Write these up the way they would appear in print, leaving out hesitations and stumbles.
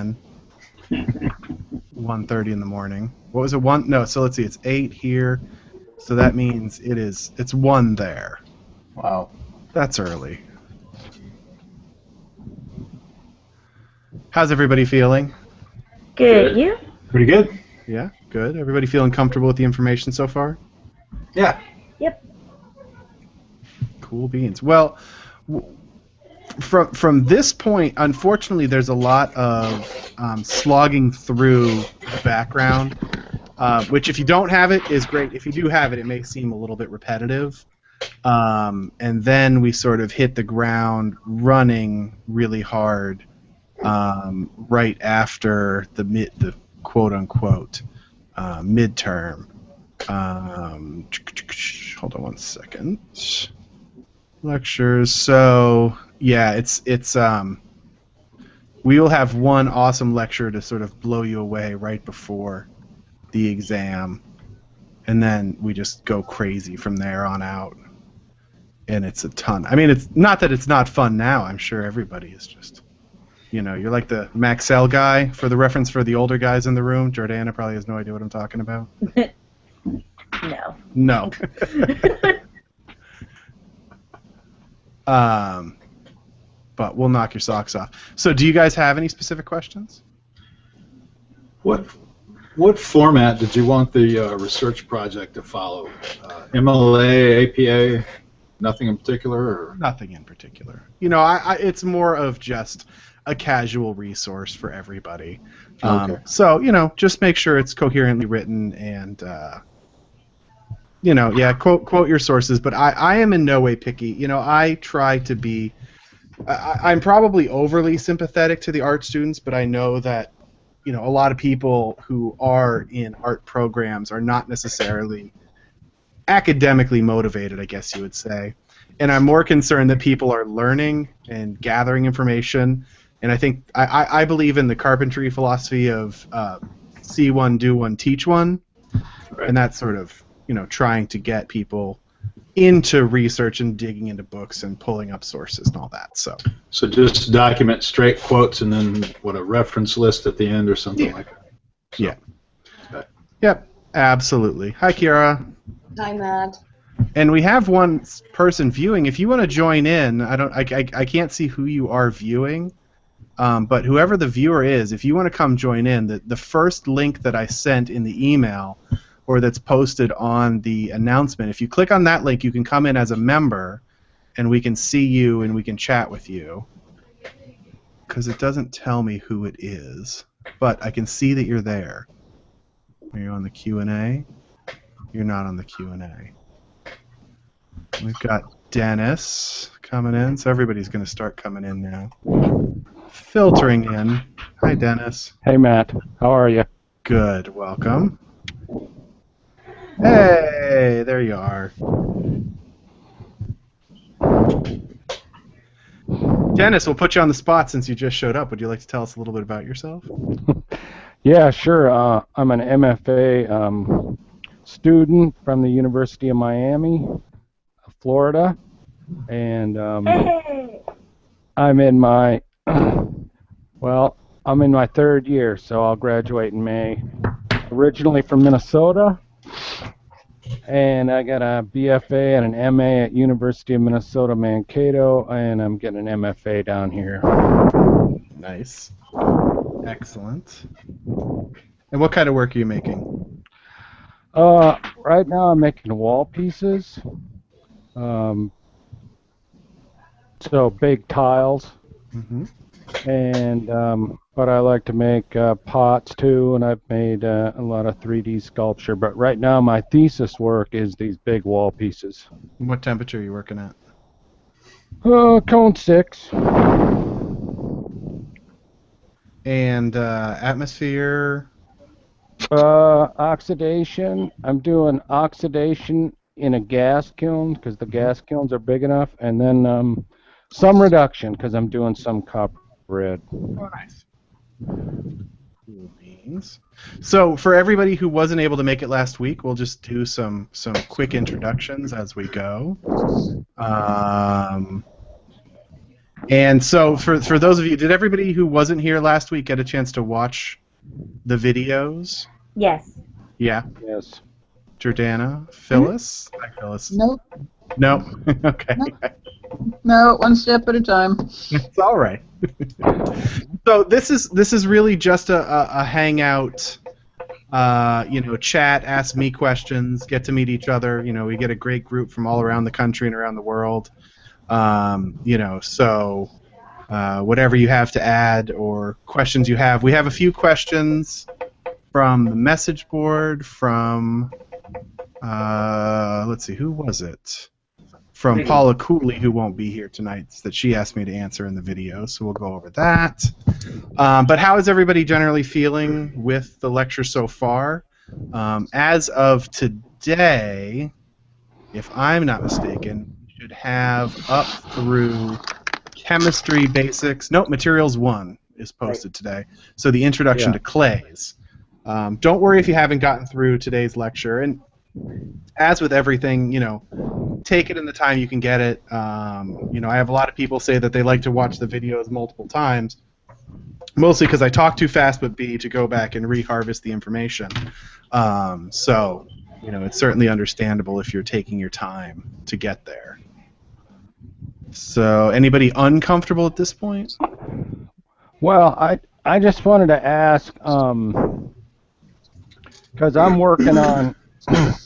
again. 1:30 in the morning. What was it? 1? No. So let's see. It's 8 here. So that means it's 1 there. Wow. That's early. How's everybody feeling? Good. You? Pretty good. Yeah, good. Everybody feeling comfortable with the information so far? Yeah. Yep. Cool beans. Well, from this point, unfortunately, there's a lot of slogging through the background, which if you don't have it is great. If you do have it, it may seem a little bit repetitive. And then we sort of hit the ground running really hard right after the quote-unquote midterm. Hold on one second. Lectures. So yeah, it's we will have one awesome lecture to sort of blow you away right before the exam, and then we just go crazy from there on out. And it's a ton. I mean, it's not that it's not fun now. I'm sure everybody is just, you're like the Maxell guy, for the reference for the older guys in the room. Jordana probably has no idea what I'm talking about. No. No. But we'll knock your socks off. So do you guys have any specific questions? What format did you want the research project to follow? MLA, APA, nothing in particular? Or? Nothing in particular. It's more of just a casual resource for everybody. Okay. So, just make sure it's coherently written and, quote your sources. But I am in no way picky. I try to be... I'm probably overly sympathetic to the art students, but I know that, a lot of people who are in art programs are not necessarily academically motivated, I guess you would say. And I'm more concerned that people are learning and gathering information. And I think I believe in the carpentry philosophy of see one, do one, teach one. Right. And that's sort of, trying to get people into research and digging into books and pulling up sources and all that. So just document straight quotes and then a reference list at the end or something like that. So, yeah. Okay. Yep. Absolutely. Hi, Kira. Hi, Matt. And we have one person viewing. If you want to join in, I can't see who you are viewing, but whoever the viewer is, if you want to come join in, the first link that I sent in the email or that's posted on the announcement, if you click on that link, you can come in as a member, and we can see you and we can chat with you. Because it doesn't tell me who it is, but I can see that you're there. Are you on the Q&A? You're not on the Q&A. We've got Dennis coming in, so everybody's going to start coming in now. Filtering in. Hi, Dennis. Hey, Matt. How are you? Good. Welcome. Hey, there you are. Dennis, we'll put you on the spot since you just showed up. Would you like to tell us a little bit about yourself? Yeah, sure. I'm an MFA student from the University of Miami, Florida, and I'm in my third year, so I'll graduate in May. Originally from Minnesota, and I got a BFA and an MA at University of Minnesota Mankato, and I'm getting an MFA down here. Nice. Excellent. And what kind of work are you making? Right now I'm making wall pieces. So big tiles. Mm-hmm. And but I like to make pots too, and I've made a lot of 3D sculpture. But right now my thesis work is these big wall pieces. What temperature are you working at? Cone 6. And atmosphere? Oxidation. I'm doing oxidation in a gas kiln because the gas kilns are big enough, and then some reduction because I'm doing some copper red. Oh, nice. Cool beans. So for everybody who wasn't able to make it last week, we'll just do some quick introductions as we go. And so for those of you, did everybody who wasn't here last week get a chance to watch the videos? Yes. Yeah. Yes. Jordana, Phyllis? Hi, Phyllis. Nope. No? Okay. Nope. No, one step at a time. It's all right. So this is really just a hangout, chat, ask me questions, get to meet each other. We get a great group from all around the country and around the world. So whatever you have to add or questions you have. We have a few questions from the message board from, let's see, who was it? From Paula Cooley, who won't be here tonight, that she asked me to answer in the video, so we'll go over that. But how is everybody generally feeling with the lecture so far? As of today, if I'm not mistaken, we should have up through Chemistry Basics. Nope, Materials 1 is posted today. So the introduction to clays. Don't worry if you haven't gotten through today's lecture. And as with everything, take it in the time you can get it. I have a lot of people say that they like to watch the videos multiple times, mostly because I talk too fast, but B, to go back and re-harvest the information. So, it's certainly understandable if you're taking your time to get there. So, anybody uncomfortable at this point? Well, I just wanted to ask, because I'm working on,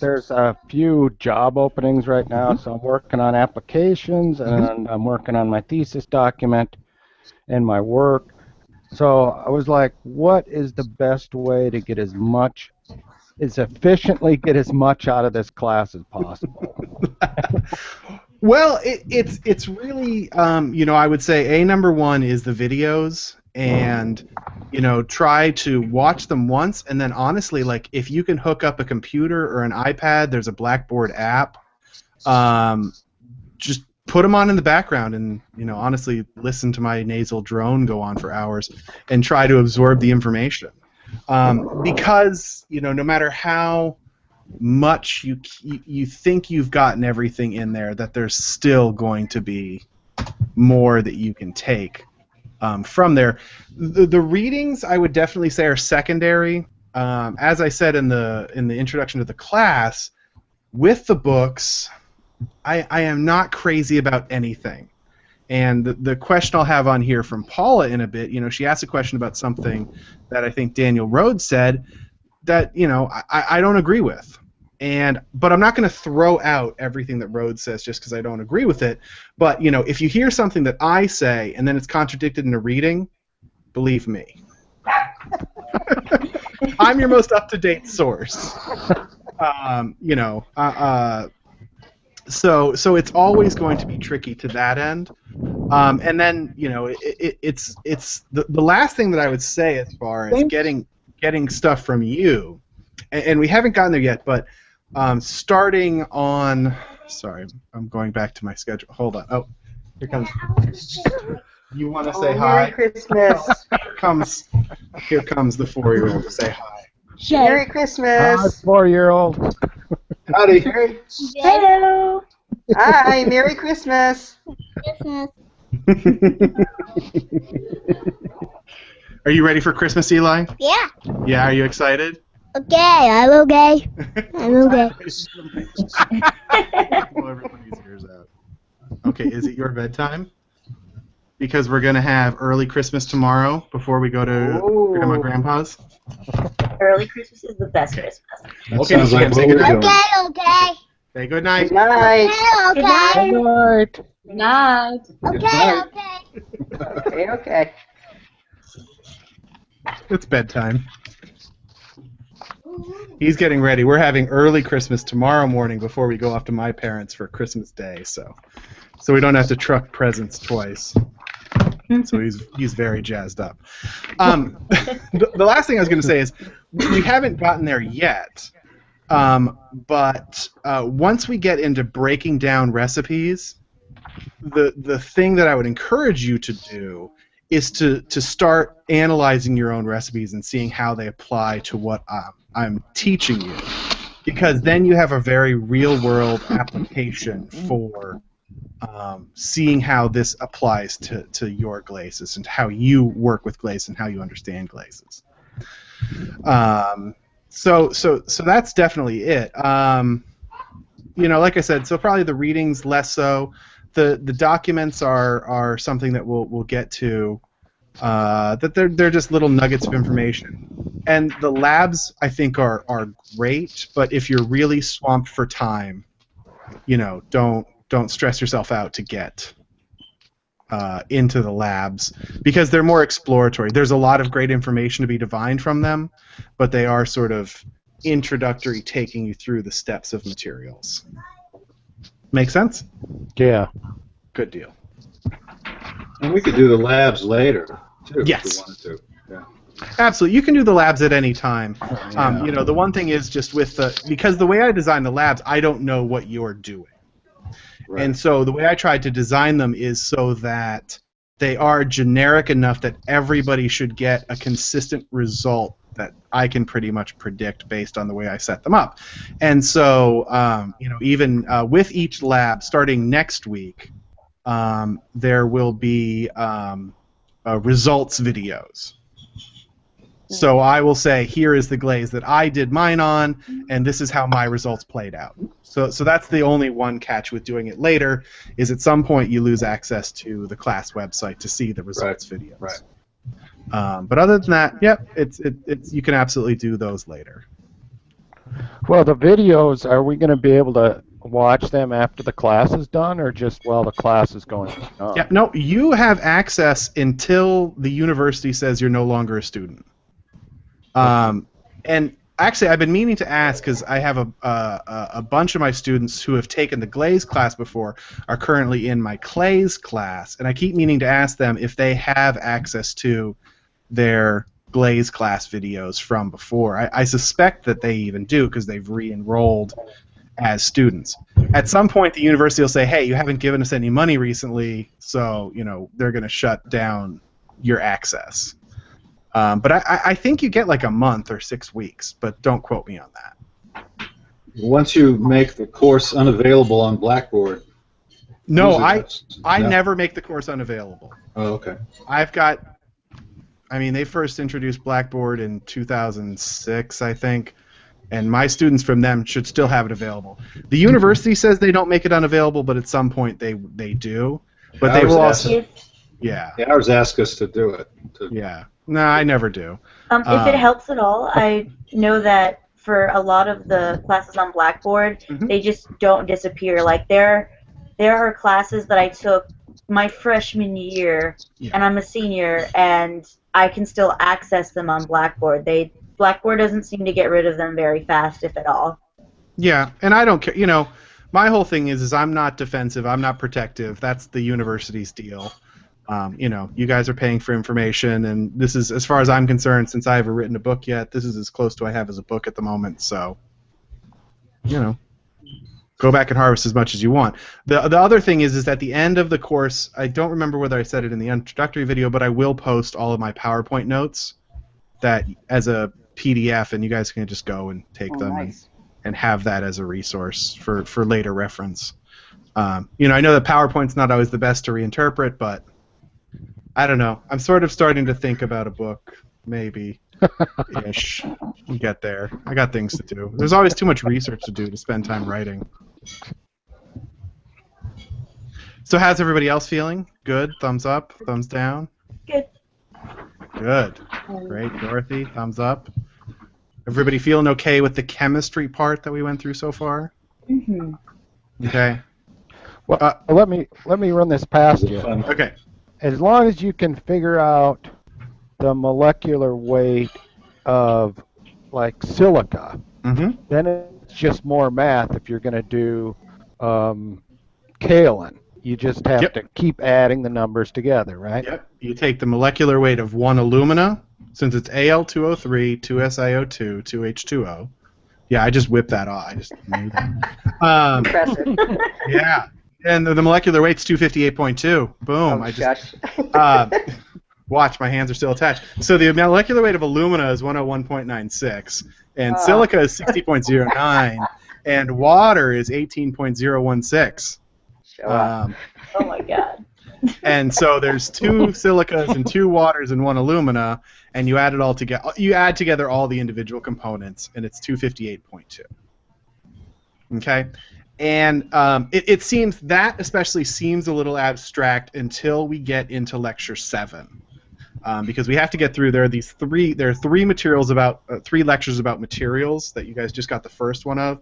there's a few job openings right now, so I'm working on applications, and I'm working on my thesis document and my work. So I was like, what is the best way to get as efficiently get as much out of this class as possible? Well, it's really, I would say number one is the videos, and try to watch them once, and then honestly, like, if you can hook up a computer or an iPad, there's a Blackboard app, just put them on in the background and, honestly listen to my nasal drone go on for hours and try to absorb the information. Because, no matter how much you think you've gotten everything in there, that there's still going to be more that you can take from there. The readings, I would definitely say, are secondary. As I said in the introduction to the class, with the books, I am not crazy about anything. And the question I'll have on here from Paula in a bit, she asked a question about something that I think Daniel Rhodes said that, I don't agree with. But I'm not going to throw out everything that Rhodes says just because I don't agree with it. But, if you hear something that I say and then it's contradicted in a reading, believe me. I'm your most up-to-date source. So it's always going to be tricky to that end. And then, it's the last thing that I would say as far as getting stuff from you, and we haven't gotten there yet, but starting on, sorry, I'm going back to my schedule. Hold on. Oh, here comes. You want to say hi? Merry Christmas. Here comes the 4-year-old to say hi. Merry Christmas. 4-year-old. Howdy. Hello. Hi, Merry Christmas. Christmas. Are you ready for Christmas, Eli? Yeah. Yeah, are you excited? Okay, I'm okay. I'm okay. Blow everybody's ears out. Okay, is it your bedtime? Because we're going to have early Christmas tomorrow before we go to Grandma Grandpa's. Early Christmas is the best Christmas. That Okay, sounds like Sam, say what we're goodnight. doing. Okay. Say good night. Good night. Okay. Good Good night. Good night. Okay. Okay, okay. It's bedtime. He's getting ready. We're having early Christmas tomorrow morning before we go off to my parents for Christmas Day, so we don't have to truck presents twice. So he's very jazzed up. The last thing I was going to say is we haven't gotten there yet, but once we get into breaking down recipes, the thing that I would encourage you to do is to start analyzing your own recipes and seeing how they apply to what I'm teaching you, because then you have a very real-world application for seeing how this applies to your glazes and how you work with glaze and how you understand glazes. So that's definitely it. Like I said, so probably the readings less so. The documents are something that we'll get to. That they're just little nuggets of information. And the labs, I think, are great, but if you're really swamped for time, don't stress yourself out to get into the labs, because they're more exploratory. There's a lot of great information to be divined from them, but they are sort of introductory, taking you through the steps of materials. Make sense? Yeah. Good deal. And we could do the labs later, too, Yes. if we wanted to. Yeah. Absolutely, you can do the labs at any time. The one thing is just because the way I design the labs, I don't know what you're doing. Right. And so the way I tried to design them is so that they are generic enough that everybody should get a consistent result that I can pretty much predict based on the way I set them up. And so, even with each lab, starting next week, there will be results videos. So I will say, here is the glaze that I did mine on, and this is how my results played out. So that's the only one catch with doing it later, is at some point you lose access to the class website to see the results videos. Right. But other than that, yep, it's you can absolutely do those later. Well, the videos, are we going to be able to watch them after the class is done, or just while the class is going on? Yep, no, you have access until the university says you're no longer a student. And actually, I've been meaning to ask, because I have a bunch of my students who have taken the glaze class before are currently in my clays class, and I keep meaning to ask them if they have access to their glaze class videos from before. I suspect that they even do, because they've re-enrolled as students. At some point, the university will say, hey, you haven't given us any money recently, so they're going to shut down your access. But I think you get like a month or 6 weeks, but don't quote me on that. Once you make the course unavailable on Blackboard. No, No. I never make the course unavailable. Oh, okay. They first introduced Blackboard in 2006, I think, and my students from them should still have it available. The university says they don't make it unavailable, but at some point they do. But they will also... Yeah. The hours ask us to do it. Yeah. No, I never do. If it helps at all, I know that for a lot of the classes on Blackboard, they just don't disappear. Like there are classes that I took my freshman year, and I'm a senior, and I can still access them on Blackboard. Blackboard doesn't seem to get rid of them very fast, if at all. Yeah, and I don't care. My whole thing is I'm not defensive. I'm not protective. That's the university's deal. You guys are paying for information, and this is, as far as I'm concerned, since I haven't written a book yet, this is as close to I have as a book at the moment, so, go back and harvest as much as you want. The other thing is at the end of the course, I don't remember whether I said it in the introductory video, but I will post all of my PowerPoint notes that as a PDF, and you guys can just go and take them nice. and have that as a resource for later reference. I know that PowerPoint's not always the best to reinterpret, but I don't know. I'm sort of starting to think about a book, maybe. Ish. We'll get there. I got things to do. There's always too much research to do to spend time writing. So how's everybody else feeling? Good? Thumbs up? Thumbs down? Good. Good. Great. Dorothy, thumbs up. Everybody feeling okay with the chemistry part that we went through so far? Mm-hmm. Okay. Well, let me run this past you. Okay. As long as you can figure out the molecular weight of, like, silica, then it's just more math if you're going to do kaolin. You just have to keep adding the numbers together, right? Yep. You take the molecular weight of one alumina, since it's Al2O3, 2SiO2, 2H2O. Yeah, I just whipped that off. I just knew that. Impressive. Yeah. And the molecular weight's 258.2. Boom. Watch, my hands are still attached. So the molecular weight of alumina is 101.96, and silica is 60.09, and water is 18.016. Show up. Oh my god. And so there's 2 silicas and 2 waters and 1 alumina, and you add it all together. You add together all the individual components, and it's 258.2. Okay, and it seems that especially seems a little abstract until we get into lecture 7, because we have to get through. There are 3 materials about 3 lectures about materials that you guys just got the first one of.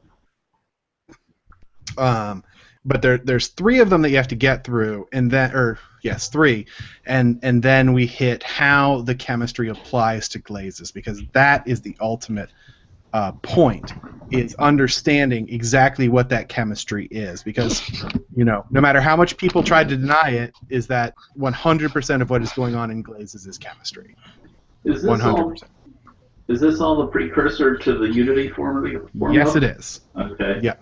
But there's 3 of them that you have to get through, and then 3, and then we hit how the chemistry applies to glazes, because that is the ultimate point, is understanding exactly what that chemistry is, because no matter how much people tried to deny it, is that 100% of what is going on in glazes is chemistry. Is this 100%. Is this all the precursor to the Unity formula? Yes, it is. Okay. Yeah.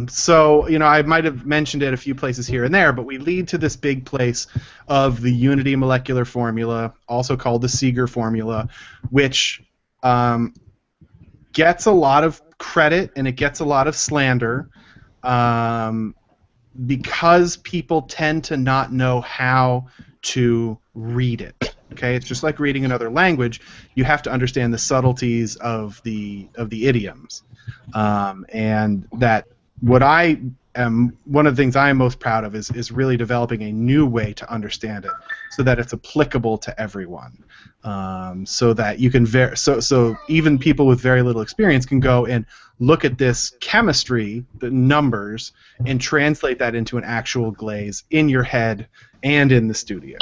So, I might have mentioned it a few places here and there, but we lead to this big place of the Unity molecular formula, also called the Seeger formula, which gets a lot of credit and it gets a lot of slander because people tend to not know how to read it. Okay, it's just like reading another language. You have to understand the subtleties of the idioms, and that what I am, one of the things I am most proud of is really developing a new way to understand it, so that it's applicable to everyone, so that you can so even people with very little experience can go and look at this chemistry, the numbers, and translate that into an actual glaze in your head and in the studio.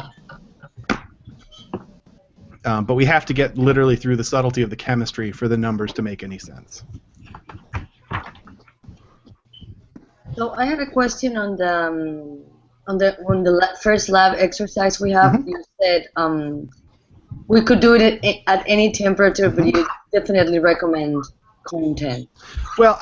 But we have to get literally through the subtlety of the chemistry for the numbers to make any sense. So I have a question on the first lab exercise we have. Mm-hmm. You said we could do it at any temperature, but you definitely recommend cone 10. Well,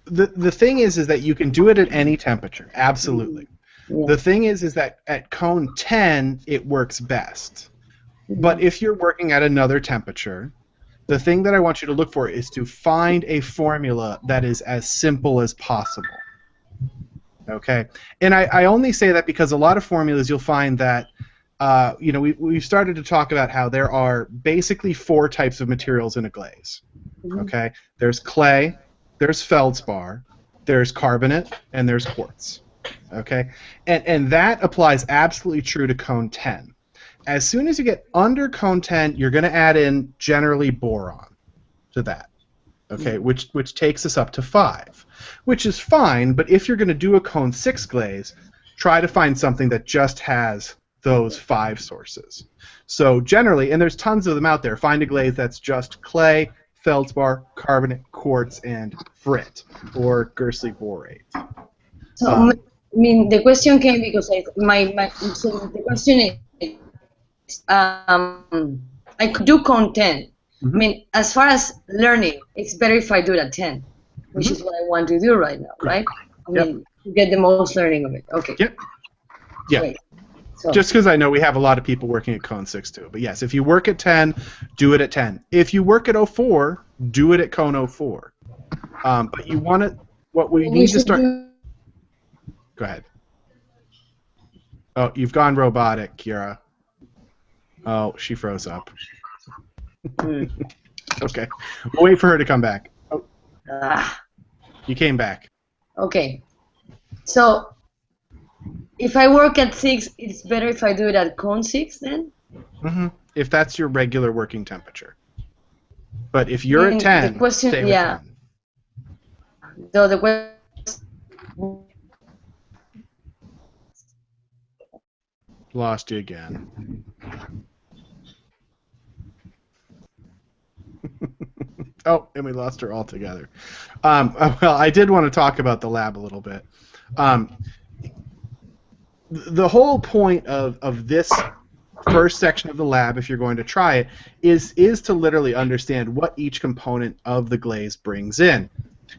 the thing is that you can do it at any temperature, absolutely. Yeah. The thing is that at cone 10 it works best. But if you're working at another temperature, the thing that I want you to look for is to find a formula that is as simple as possible. Okay, and I only say that because a lot of formulas you'll find that we've started to talk about how there are basically 4 types of materials in a glaze. Okay, there's clay, there's feldspar, there's carbonate, and there's quartz. Okay, and that applies absolutely true to cone 10. As soon as you get under cone 10, you're going to add in generally boron to that. Okay, which takes us up to 5, which is fine, but if you're going to do a cone 6 glaze, try to find something that just has those 5 sources. So generally, and there's tons of them out there, find a glaze that's just clay, feldspar, carbonate, quartz, and frit, or Gersley borate. So I mean, the question came because so the question is, I could do cone 10. I mean, as far as learning, it's better if I do it at 10, which is what I want to do right now, right? I mean, to get the most learning of it. Okay. Yep. Yeah. Great. So, just because I know we have a lot of people working at cone 6 too. But yes, if you work at 10, do it at 10. If you work at 04, do it at cone 04. But you want to, what we need to start... Go ahead. Oh, you've gone robotic, Kira. Oh, she froze up. Okay. We'll wait for her to come back. Oh. You came back. Okay. So, if I work at 6, it's better if I do it at cone 6 then? If that's your regular working temperature. But if you're at 10, the question, stay with 10. So the question... Lost you again. Oh, and we lost her altogether. Well, I did want to talk about the lab a little bit. The whole point of this first section of the lab, if you're going to try it, is to literally understand what each component of the glaze brings in.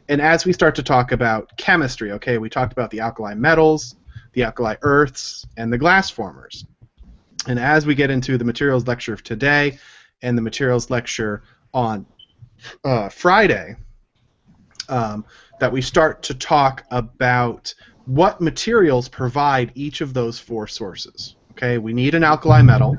And as we start to talk about chemistry, okay, we talked about the alkali metals, the alkali earths, and the glass formers. And as we get into the materials lecture of today and the materials lecture on Friday, that we start to talk about what materials provide each of those 4 sources. Okay, we need an alkali metal,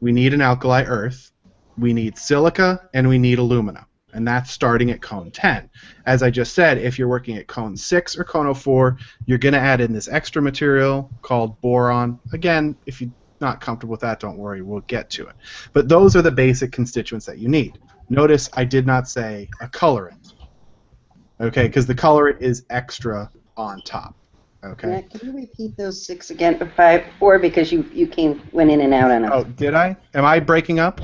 we need an alkali earth, we need silica, and we need alumina. And that's starting at cone 10. As I just said, if you're working at cone 6 or cone 04, you're going to add in this extra material called boron. Again, if you're not comfortable with that, don't worry, we'll get to it. But those are the basic constituents that you need. Notice I did not say a colorant, okay, because the colorant is extra on top. Okay. Matt, can you repeat those 6 again, 5, 4, because you went in and out on them. Oh, did I? Am I breaking up?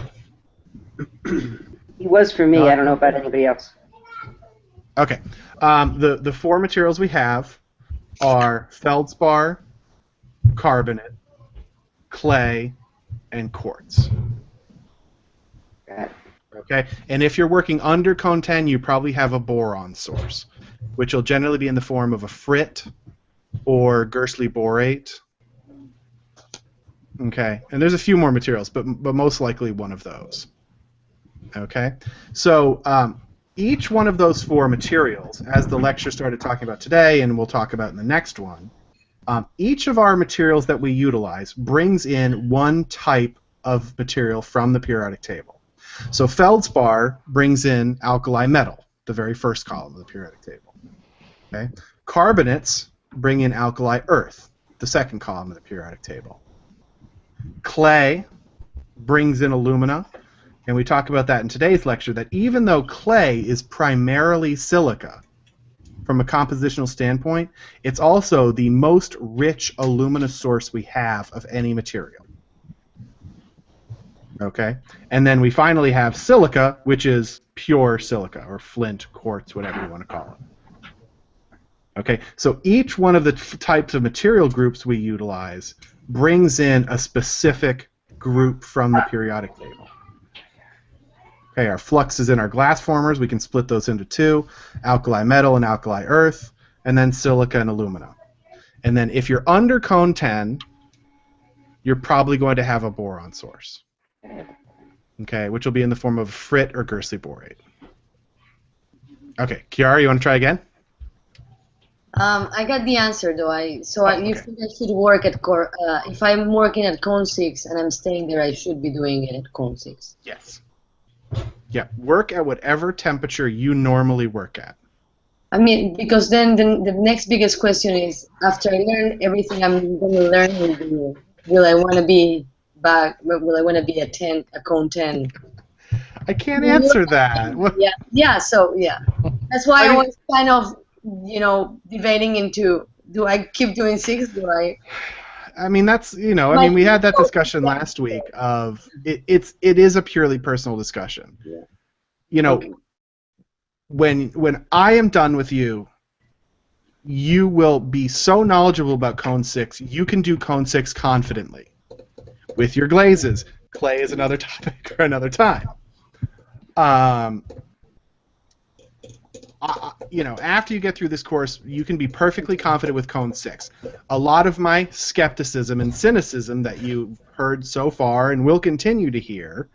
He was for me. I don't know about anybody else. Okay. The 4 materials we have are feldspar, carbonate, clay, and quartz. Okay. And if you're working under cone 10, you probably have a boron source, which will generally be in the form of a frit or Gersley borate. Okay. And there's a few more materials, but most likely one of those. Okay. So each one of those 4 materials, as the lecture started talking about today, and we'll talk about in the next one, each of our materials that we utilize brings in one type of material from the periodic table. So feldspar brings in alkali metal, the very first column of the periodic table. Okay? Carbonates bring in alkali earth, the second column of the periodic table. Clay brings in alumina, and we talk about that in today's lecture, that even though clay is primarily silica, from a compositional standpoint, it's also the most rich alumina source we have of any material. Okay? And then we finally have silica, which is pure silica, or flint, quartz, whatever you want to call it. Okay? So each one of the types of material groups we utilize brings in a specific group from the periodic table. Okay, our fluxes in our glass formers, we can split those into 2, alkali metal and alkali earth, and then silica and alumina. And then if you're under cone 10, you're probably going to have a boron source, okay, which will be in the form of a frit or Gersley borate. Okay, Kiara, you want to try again? I got the answer though. You think I should work at if I'm working at cone 6 and I'm staying there, I should be doing it at cone 6. Yes. Yeah, work at whatever temperature you normally work at. I mean, because then the next biggest question is, after I learn everything I'm going to learn, will I want to be back? Will I want to be a cone 10? I can't answer that. Yeah. So that's why I was kind of, debating into, do I keep doing 6? Do I? I mean, that's, I mean, we had that discussion last week of it is a purely personal discussion. Yeah. When I am done with you, you will be so knowledgeable about cone 6, you can do cone 6 confidently. With your glazes, clay is another topic for another time. After you get through this course, you can be perfectly confident with cone 6. A lot of my skepticism and cynicism that you've heard so far and will continue to hear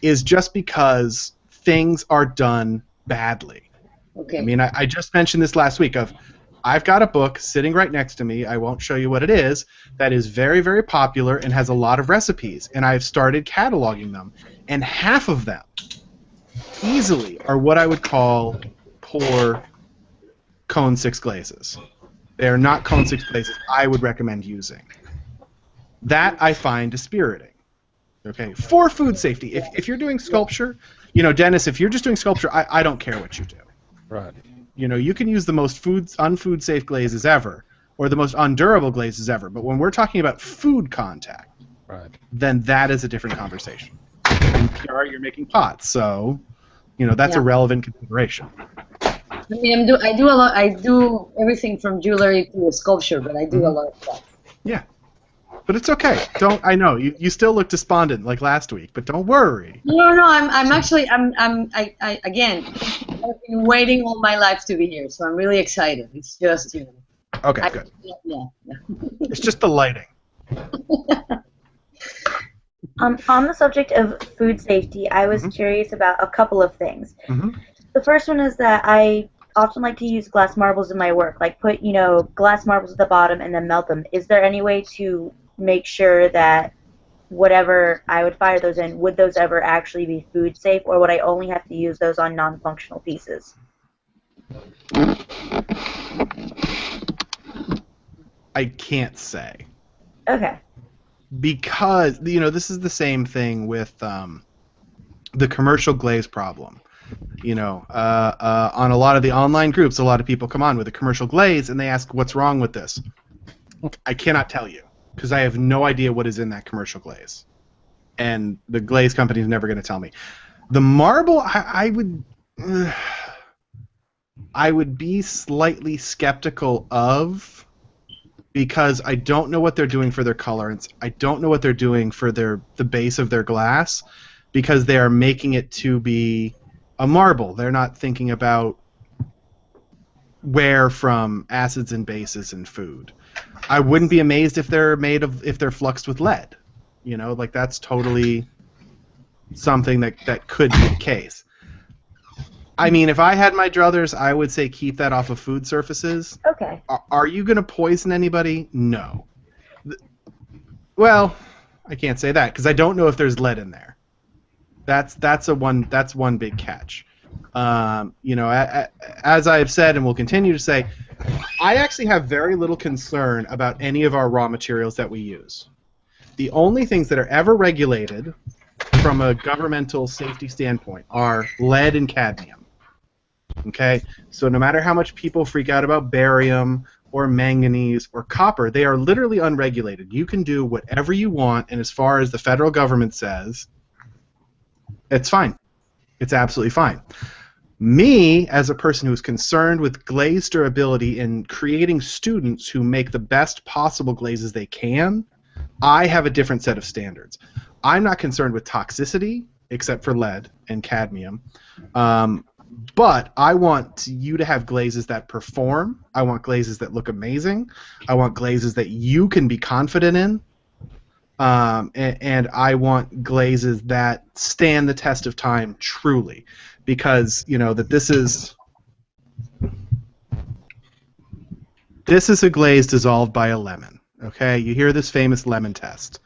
is just because things are done badly. Okay. I mean, I just mentioned this last week I've got a book sitting right next to me, I won't show you what it is, that is very, very popular and has a lot of recipes, and I've started cataloging them, and half of them easily are what I would call poor cone 6 glazes. They are not cone 6 glazes I would recommend using. That I find dispiriting. Okay, for food safety. If you're doing sculpture, Dennis, if you're just doing sculpture, I don't care what you do. Right. You can use the most unfood safe glazes ever, or the most undurable glazes ever, but when we're talking about food contact, right, then that is a different conversation. And you're making pots, so that's a relevant consideration. I mean, I do everything from jewelry to sculpture, but I do a lot of stuff. Yeah, but it's okay. I know you still look despondent like last week, but don't worry. No. I'm actually again, I've been waiting all my life to be here, so I'm really excited. It's just Okay, good. Yeah. It's just the lighting. On the subject of food safety, I was curious about a couple of things. Mm-hmm. The first one is that I often like to use glass marbles in my work, like put, glass marbles at the bottom and then melt them. Is there any way to make sure that whatever I would fire those in, would those ever actually be food safe, or would I only have to use those on non-functional pieces? I can't say. Okay. Because, this is the same thing with the commercial glaze problem. On a lot of the online groups, a lot of people come on with a commercial glaze and they ask, what's wrong with this? I cannot tell you, because I have no idea what is in that commercial glaze. And the glaze company is never going to tell me. The marble, I would be slightly skeptical of, because I don't know what they're doing for their colorants. I don't know what they're doing for the base of their glass, because they are making it to be a marble. They're not thinking about where from acids and bases in food. I wouldn't be amazed if they're fluxed with lead. That's totally something that could be the case. I mean, if I had my druthers, I would say keep that off of food surfaces. Okay. Are you going to poison anybody? No. Well, I can't say that, because I don't know if there's lead in there. That's one big catch. As I've said and will continue to say, I actually have very little concern about any of our raw materials that we use. The only things that are ever regulated from a governmental safety standpoint are lead and cadmium. Okay? So no matter how much people freak out about barium or manganese or copper, they are literally unregulated. You can do whatever you want, and as far as the federal government says, it's fine. It's absolutely fine. Me, as a person who's concerned with glaze durability and creating students who make the best possible glazes they can, I have a different set of standards. I'm not concerned with toxicity, except for lead and cadmium, but I want you to have glazes that perform. I want glazes that look amazing. I want glazes that you can be confident in. And I want glazes that stand the test of time truly, because that this is a glaze dissolved by a lemon. Okay, you hear this famous lemon test.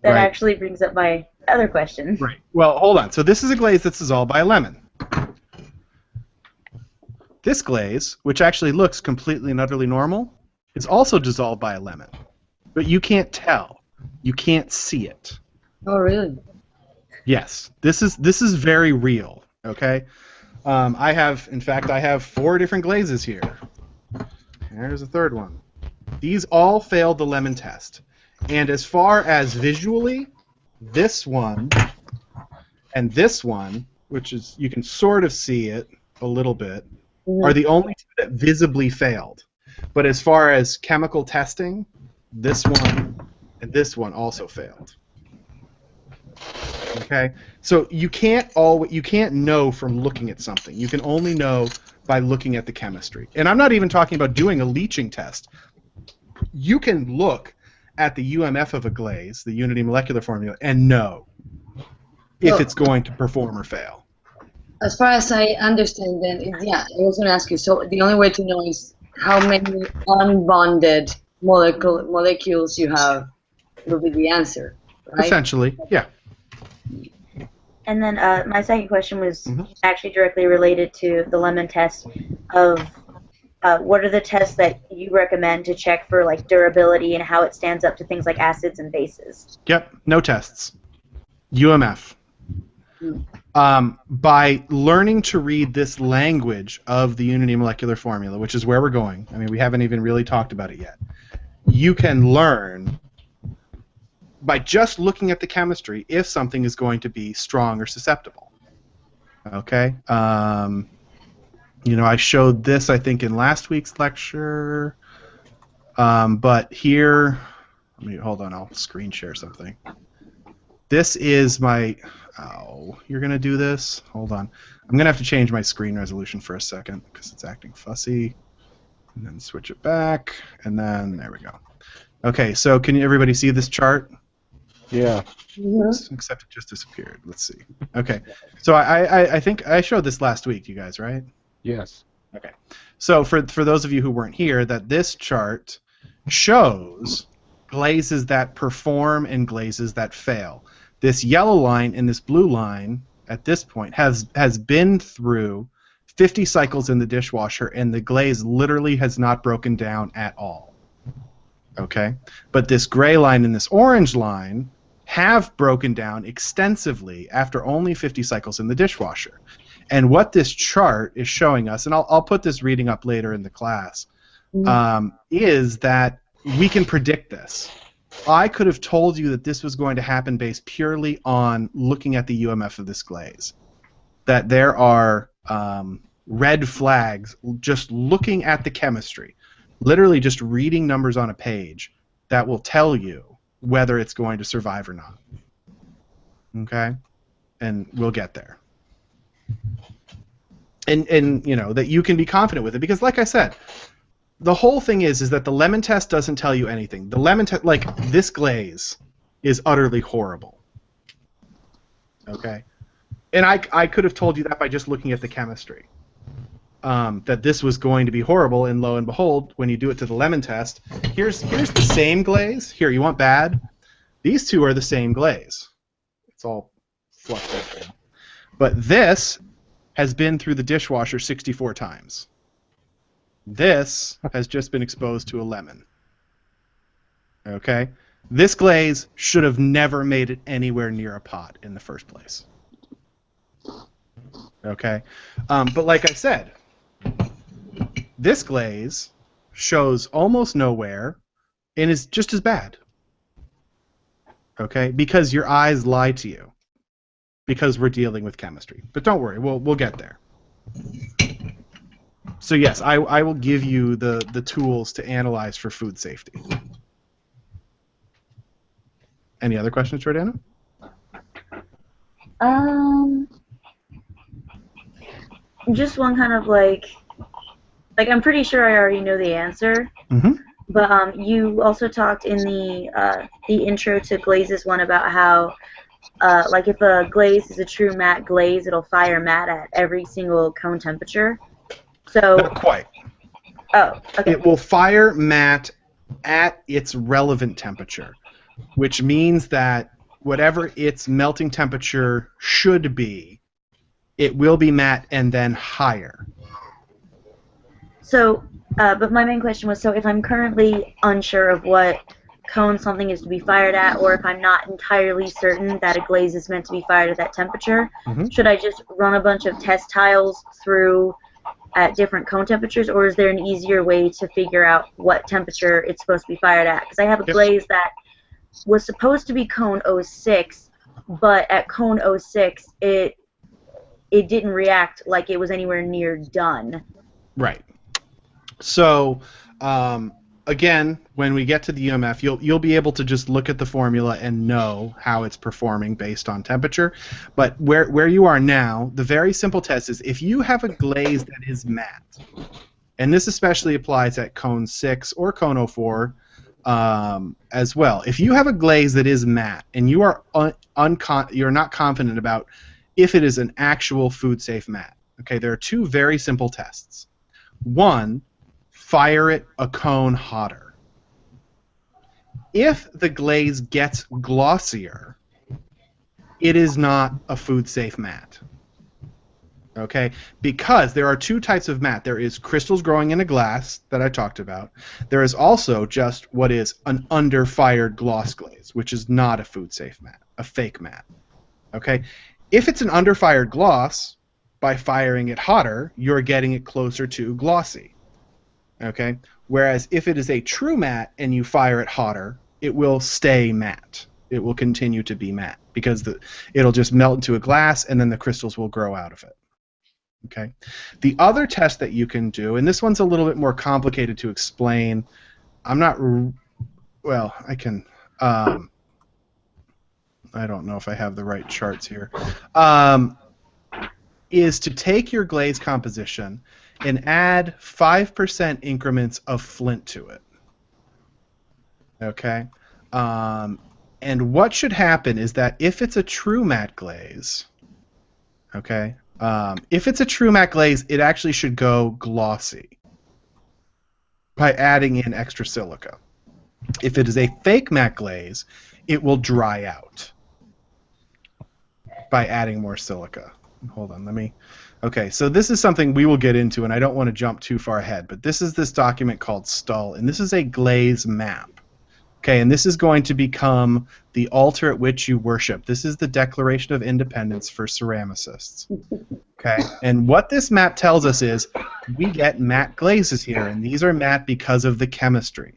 That right? actually brings up my other question. Right. Well, hold on. So this is a glaze that's dissolved by a lemon. This glaze, which actually looks completely and utterly normal, is also dissolved by a lemon, but you can't tell. You can't see it. Oh, really? Yes, this is very real. Okay, I have 4 different glazes here. There's a third one. These all failed the lemon test, and as far as visually, this one and this one, which is you can sort of see it a little bit, are the only 2 that visibly failed. But as far as chemical testing, this one and this one also failed. Okay, so you can't know from looking at something. You can only know by looking at the chemistry. And I'm not even talking about doing a leaching test. You can look at the UMF of a glaze, the unity molecular formula, and know if it's going to perform or fail. As far as I understand, then I was going to ask you. So the only way to know is how many unbonded molecules you have will be the answer, right? Essentially, yeah. And then my second question was actually directly related to the lemon test of what are the tests that you recommend to check for like durability and how it stands up to things like acids and bases? Yep, no tests. UMF. By learning to read this language of the unity molecular formula, which is where we're going, I mean, we haven't even really talked about it yet, you can learn by just looking at the chemistry if something is going to be strong or susceptible. Okay? I showed this, I think, in last week's lecture, but here, hold on, I'll screen share something. This is my, you're going to do this? Hold on. I'm going to have to change my screen resolution for a second because it's acting fussy. And then switch it back, and then there we go. Okay, so can everybody see this chart? Yeah. Except it just disappeared. Let's see. Okay, so I think I showed this last week, you guys, right? Yes. Okay. So for those of you who weren't here, that this chart shows glazes that perform and glazes that fail. This yellow line and this blue line at this point has been through 50 cycles in the dishwasher, and the glaze literally has not broken down at all. Okay? But this gray line and this orange line have broken down extensively after only 50 cycles in the dishwasher. And what this chart is showing us, and I'll put this reading up later in the class, is that we can predict this. I could have told you that this was going to happen based purely on looking at the UMF of this glaze. That there are red flags just looking at the chemistry, literally just reading numbers on a page that will tell you whether it's going to survive or not. Okay? And we'll get there. And you know, that you can be confident with it, because like I said, the whole thing is that the lemon test doesn't tell you anything. The lemon test, like, this glaze is utterly horrible. Okay? And I could have told you that by just looking at the chemistry. That this was going to be horrible, and lo and behold, when you do it to the lemon test, here's the same glaze. Here, you want bad? These two are the same glaze. It's all fluffed up now. But this has been through the dishwasher 64 times. This has just been exposed to a lemon. Okay? This glaze should have never made it anywhere near a pot in the first place. Okay? But like I said, this glaze shows almost nowhere and is just as bad. Okay? Because your eyes lie to you. Because we're dealing with chemistry. But don't worry, we'll get there. So yes, I will give you the tools to analyze for food safety. Any other questions, Jordana? Just one kind of like I'm pretty sure I already know the answer. Mm-hmm. But you also talked in the intro to Glaze's one about how like if a glaze is a true matte glaze, it'll fire matte at every single cone temperature. So not quite. Oh, okay. It will fire matte at its relevant temperature, which means that whatever its melting temperature should be, it will be matte and then higher. So, but my main question was, so if I'm currently unsure of what cone something is to be fired at, or if I'm not entirely certain that a glaze is meant to be fired at that temperature, should I just run a bunch of test tiles through at different cone temperatures, or is there an easier way to figure out what temperature it's supposed to be fired at? Because I have a glaze that was supposed to be cone 06, but at cone 06, it didn't react like it was anywhere near done. Right. So, again, when we get to the UMF, you'll be able to just look at the formula and know how it's performing based on temperature. But where you are now, the very simple test is if you have a glaze that is matte, and this especially applies at cone 6 or cone 04 as well. If you have a glaze that is matte and you are you're not confident about if it is an actual food-safe matte, okay, there are two very simple tests. One, fire it a cone hotter. If the glaze gets glossier, it is not a food-safe matte. Okay? Because there are two types of matte. There is crystals growing in a glass that I talked about. There is also just what is an under-fired gloss glaze, which is not a food-safe matte, a fake matte. Okay? If it's an under-fired gloss, by firing it hotter, you're getting it closer to glossy. Okay? Whereas if it is a true matte and you fire it hotter, it will stay matte. It will continue to be matte because it'll just melt into a glass and then the crystals will grow out of it. Okay? The other test that you can do, and this one's a little bit more complicated to explain. Well, I can. I don't know if I have the right charts here. Is to take your glaze composition and add 5% increments of flint to it. Okay? And what should happen is that if it's a true matte glaze, okay, If it's a true matte glaze, it actually should go glossy by adding in extra silica. If it is a fake matte glaze, it will dry out by adding more silica. Hold on, let me... Okay, so this is something we will get into, and I don't want to jump too far ahead, but this is this document called STUL, and this is a glaze map. Okay, and this is going to become the altar at which you worship. This is the Declaration of Independence for ceramicists. Okay, and what this map tells us is we get matte glazes here, and these are matte because of the chemistry.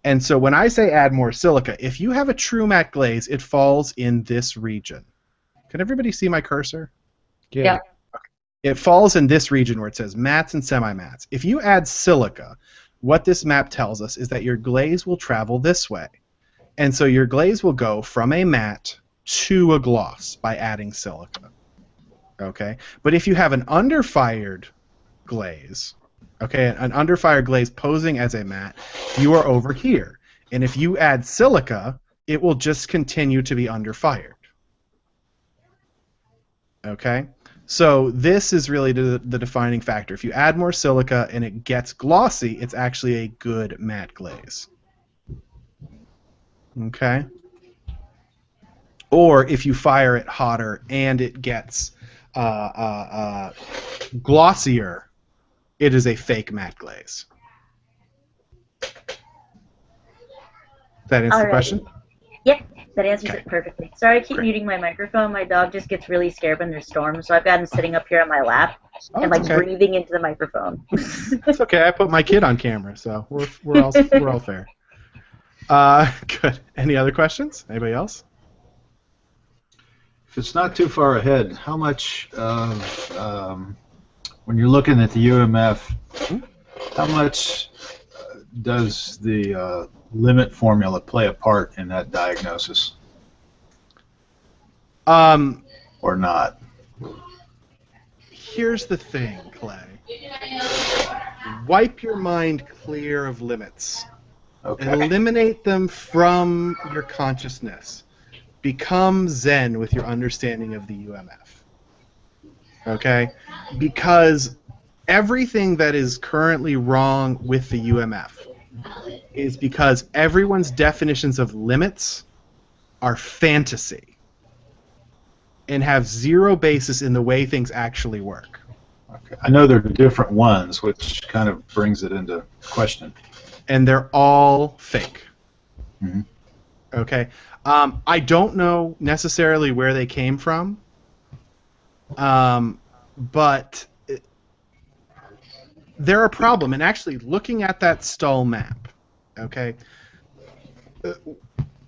And so when I say add more silica, if you have a true matte glaze, it falls in this region. Can everybody see my cursor? Yeah. It falls in this region where it says mattes and semi-mattes. If you add silica, what this map tells us is that your glaze will travel this way. And so your glaze will go from a matte to a gloss by adding silica. Okay? But if you have an underfired glaze, okay, an underfired glaze posing as a matte, you are over here. And if you add silica, it will just continue to be underfired. Okay? So this is really the defining factor. If you add more silica and it gets glossy, it's actually a good matte glaze. Okay? Or if you fire it hotter and it gets glossier, it is a fake matte glaze. Does that answer the question? Yep, that answers it perfectly. Sorry, I keep muting my microphone. My dog just gets really scared when there's storms, so I've got him sitting up here on my lap and like breathing into the microphone. It's okay. I put my kid on camera, so we're all fair. Good. Any other questions? Anybody else? If it's not too far ahead, how much, when you're looking at the UMF, how much does the limit formula play a part in that diagnosis? Or not? Here's the thing, Clay. Wipe your mind clear of limits. Okay. Eliminate them from your consciousness. Become Zen with your understanding of the UMF. Okay? Because everything that is currently wrong with the UMF is because everyone's definitions of limits are fantasy and have zero basis in the way things actually work. Okay. I know there are different ones, which kind of brings it into question. And they're all fake. Mm-hmm. Okay? I don't know necessarily where they came from, but they're a problem. And actually, looking at that STUL map, okay,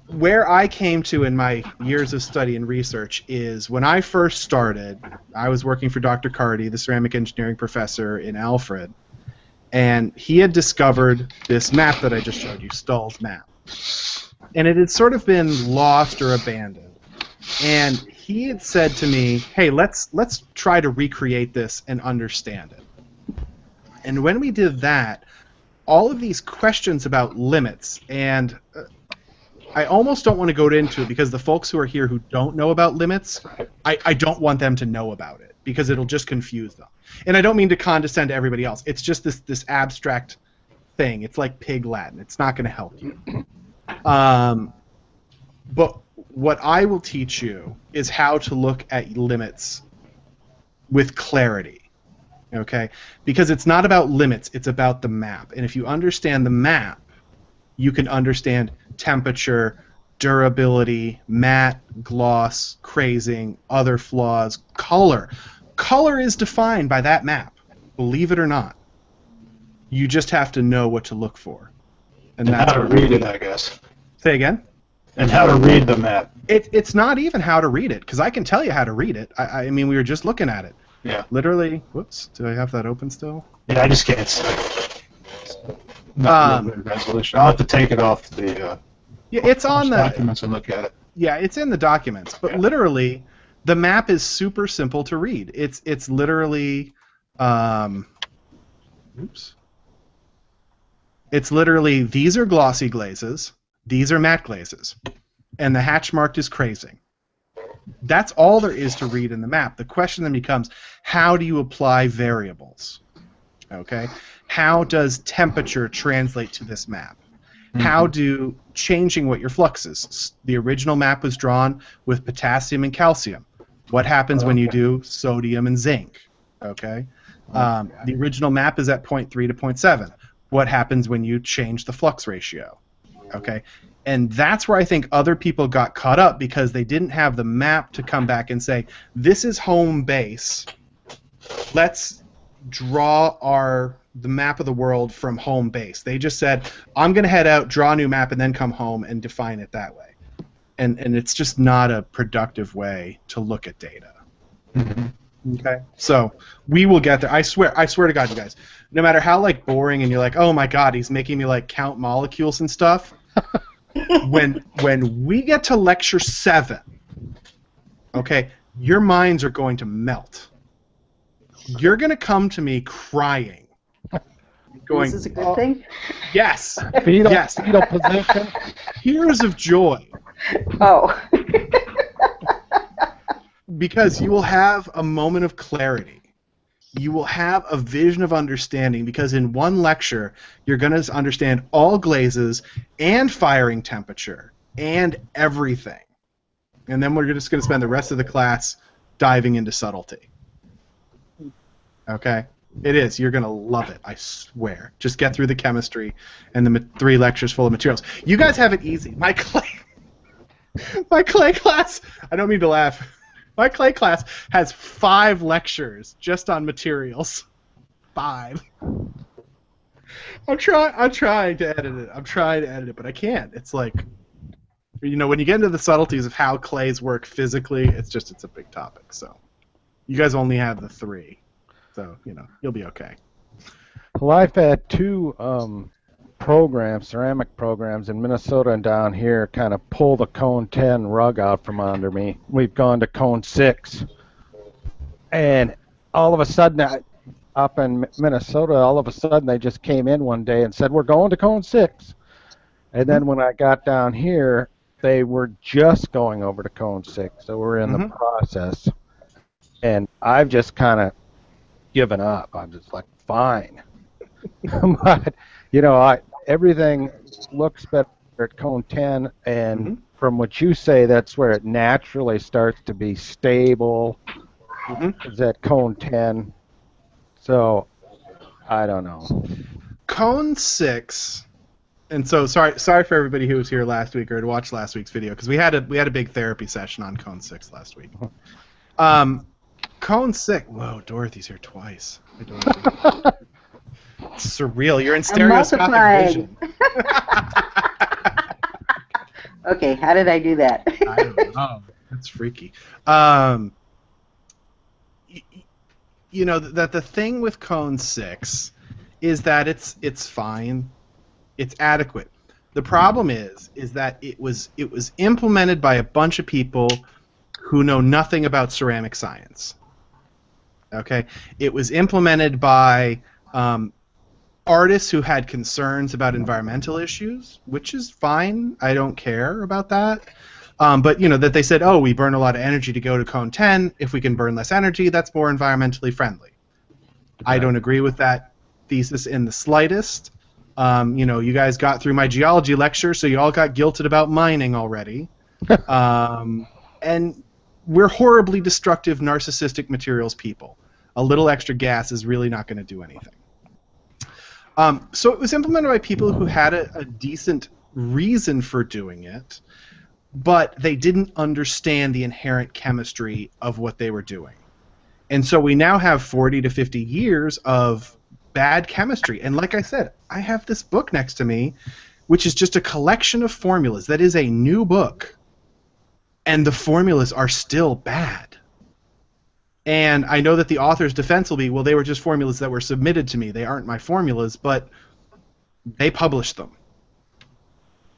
where I came to in my years of study and research is when I first started, I was working for Dr. Carty, the ceramic engineering professor in Alfred, and he had discovered this map that I just showed you, STUL's map. And it had sort of been lost or abandoned. And he had said to me, hey, let's try to recreate this and understand it. And when we did that, all of these questions about limits, and I almost don't want to go into it because the folks who are here who don't know about limits, I don't want them to know about it because it'll just confuse them. And I don't mean to condescend to everybody else. It's just this abstract thing. It's like pig Latin. It's not going to help you. But what I will teach you is how to look at limits with clarity, okay? Because it's not about limits, it's about the map. And if you understand the map, you can understand temperature, durability, matte, gloss, crazing, other flaws, color. Color is defined by that map, believe it or not. You just have to know what to look for. And that's how to read it, I guess. Say again? And how to read the map. It's not even how to read it, because I can tell you how to read it. I mean, we were just looking at it. Yeah. Literally, whoops, do I have that open still? Yeah, I just can't see it. Not really resolution. I'll have to take it off the yeah, it's on the documents and look at it. Yeah, it's in the documents, but literally, the map is super simple to read. It's literally, oops. It's literally, these are glossy glazes, these are matte glazes, and the hatch marked is crazing. That's all there is to read in the map. The question then becomes, how do you apply variables? Okay? How does temperature translate to this map? How do changing what your flux is? The original map was drawn with potassium and calcium. What happens when you do sodium and zinc? Okay? The original map is at 0.3 to 0.7. What happens when you change the flux ratio? Okay? And that's where I think other people got caught up because they didn't have the map to come back and say, this is home base. Let's draw the map of the world from home base. They just said, I'm going to head out, draw a new map, and then come home and define it that way. And it's just not a productive way to look at data. Okay? So we will get there. I swear to God, you guys, no matter how like boring and you're like, oh my God, he's making me like count molecules and stuff, when we get to lecture 7, okay, your minds are going to melt. You're going to come to me crying. Going, This is a good thing? Yes. Fetal Yes. position. Tears of joy. Oh. Because you will have a moment of clarity. You will have a vision of understanding because in one lecture, you're going to understand all glazes and firing temperature and everything. And then we're just going to spend the rest of the class diving into subtlety. Okay? It is. You're going to love it, I swear. Just get through the chemistry and the 3 lectures full of materials. You guys have it easy. My clay class, I don't mean to laugh. My clay class has 5 lectures just on materials. 5. I'm trying to edit it. I'm trying to edit it, but I can't. It's like, you know, when you get into the subtleties of how clays work physically, it's a big topic. So you guys only have the 3. So, you know, you'll be okay. Well, I've had 2 programs, ceramic programs in Minnesota and down here kind of pull the Cone 10 rug out from under me. We've gone to Cone 6. And all of a sudden, up in Minnesota, all of a sudden they just came in one day and said, we're going to Cone 6. And then when I got down here, they were just going over to Cone 6. So we're in the process. And I've just kind of given up. I'm just like, fine. But, you know, everything looks better at Cone 10, and from what you say, that's where it naturally starts to be stable. Is at Cone 10. So, I don't know. Cone 6, and so sorry for everybody who was here last week or had watched last week's video, because we had a big therapy session on Cone 6 last week. Cone 6. Whoa, Dorothy's here twice. Hi, Dorothy. It's surreal. You're in stereoscopic vision. Okay, how did I do that? I don't know. That's freaky. You know that the thing with Cone 6 is that it's fine, it's adequate. The problem is that it was implemented by a bunch of people who know nothing about ceramic science. Okay, it was implemented by artists who had concerns about environmental issues, which is fine. I don't care about that. But you know that they said, oh, we burn a lot of energy to go to Cone 10. If we can burn less energy, that's more environmentally friendly. I don't agree with that thesis in the slightest. You know, you guys got through my geology lecture, so you all got guilted about mining already. And we're horribly destructive, narcissistic materials people. A little extra gas is really not going to do anything. So it was implemented by people who had a decent reason for doing it, but they didn't understand the inherent chemistry of what they were doing. And so we now have 40 to 50 years of bad chemistry. And like I said, I have this book next to me, which is just a collection of formulas. That is a new book. And the formulas are still bad. And I know that the author's defense will be, well, they were just formulas that were submitted to me. They aren't my formulas, but they published them.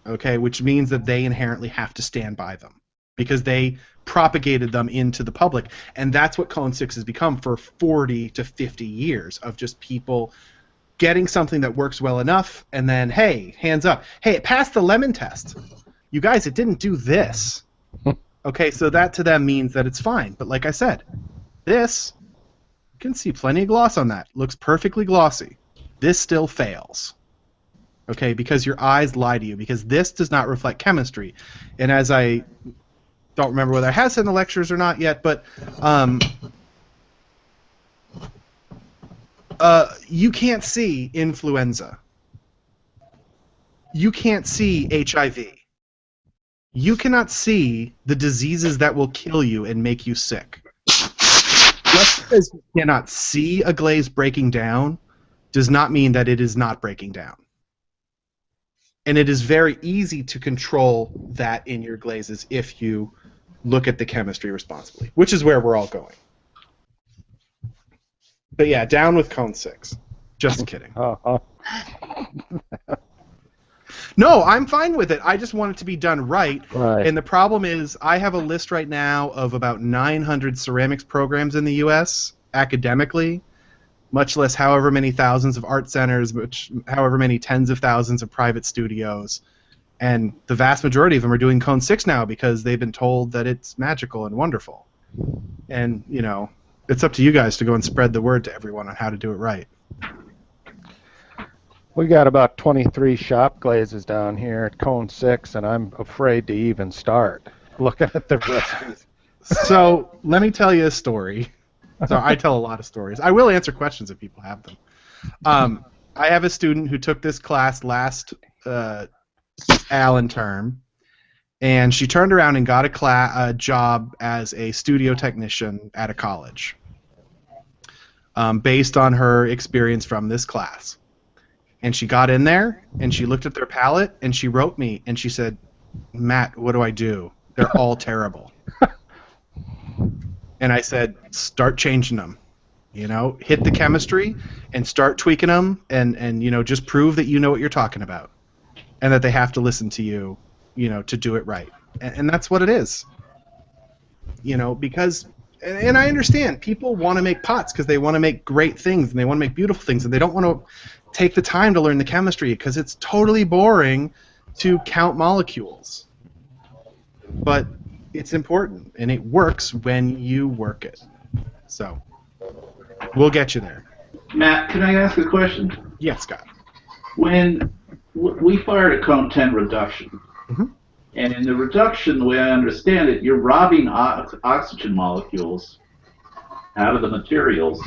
Okay, which means that they inherently have to stand by them because they propagated them into the public. And that's what Cone 6 has become for 40 to 50 years of just people getting something that works well enough and then, hey, hands up. Hey, it passed the lemon test. You guys, it didn't do this. Okay, so that to them means that it's fine. But like I said, this, you can see plenty of gloss on that. Looks perfectly glossy. This still fails. Okay, because your eyes lie to you, because this does not reflect chemistry. And as I don't remember whether I have said in the lectures or not yet, but you can't see influenza. You can't see HIV. You cannot see the diseases that will kill you and make you sick. Just because you cannot see a glaze breaking down does not mean that it is not breaking down. And it is very easy to control that in your glazes if you look at the chemistry responsibly, which is where we're all going. But yeah, down with cone 6. Just kidding. No, I'm fine with it. I just want it to be done right. And the problem is I have a list right now of about 900 ceramics programs in the U.S. academically, much less however many thousands of art centers, however many tens of thousands of private studios. And the vast majority of them are doing Cone 6 now because they've been told that it's magical and wonderful. And, you know, it's up to you guys to go and spread the word to everyone on how to do it right. We got about 23 shop glazes down here at Cone 6, and I'm afraid to even start looking at the recipes. So let me tell you a story. So I tell a lot of stories. I will answer questions if people have them. I have a student who took this class last Allen term, and she turned around and got a job as a studio technician at a college based on her experience from this class. And she got in there, and she looked at their palette, and she wrote me, and she said, "Matt, what do I do? They're all terrible." And I said, start changing them. You know, hit the chemistry and start tweaking them, and you know, just prove that you know what you're talking about, and that they have to listen to you, you know, to do it right. And that's what it is. You know, because, and I understand, people want to make pots because they want to make great things, and they want to make beautiful things, and they don't want to take the time to learn the chemistry because it's totally boring to count molecules. But it's important, and it works when you work it. So, we'll get you there. Matt, can I ask a question? Yes, Scott. When we fired a cone 10 reduction, and in the reduction, the way I understand it, you're robbing oxygen molecules out of the materials.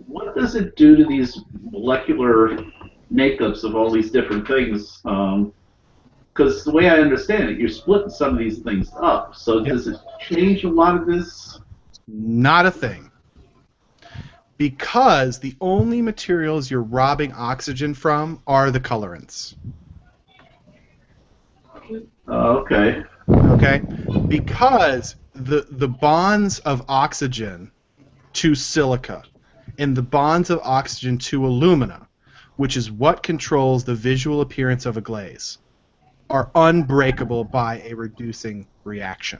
What does it do to these molecular makeups of all these different things? Because the way I understand it, you're splitting some of these things up. So does it change a lot of this? Not a thing. Because the only materials you're robbing oxygen from are the colorants. Okay. Okay? Because the bonds of oxygen to silica and the bonds of oxygen to alumina, which is what controls the visual appearance of a glaze, are unbreakable by a reducing reaction.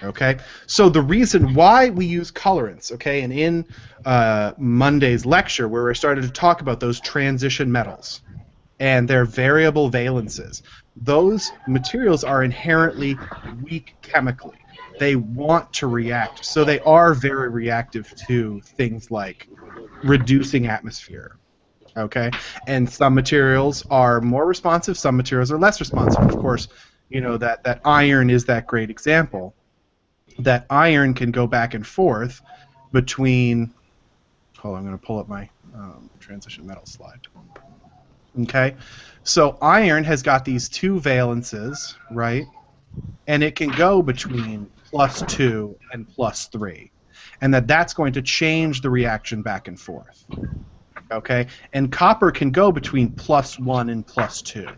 Okay? So the reason why we use colorants, okay, and in Monday's lecture where we started to talk about those transition metals and their variable valences, those materials are inherently weak chemically. They want to react, so they are very reactive to things like reducing atmosphere. Okay, and some materials are more responsive, some materials are less responsive. Of course, you know that iron is that great example. That iron can go back and forth between. Hold on, I'm going to pull up my transition metal slide. Okay, so iron has got these two valences, right? And it can go between +2 and +3, and that's going to change the reaction back and forth. Okay, and copper can go between +1 and +2,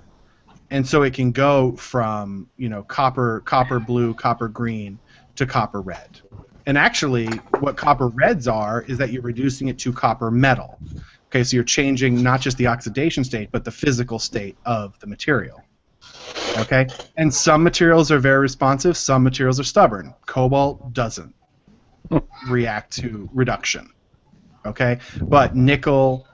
and so it can go from, you know, copper blue, copper green to copper red. And actually, what copper reds are is that you're reducing it to copper metal. Okay, so you're changing not just the oxidation state, but the physical state of the material. Okay, and some materials are very responsive, some materials are stubborn. Cobalt doesn't react to reduction. Okay, but nickel,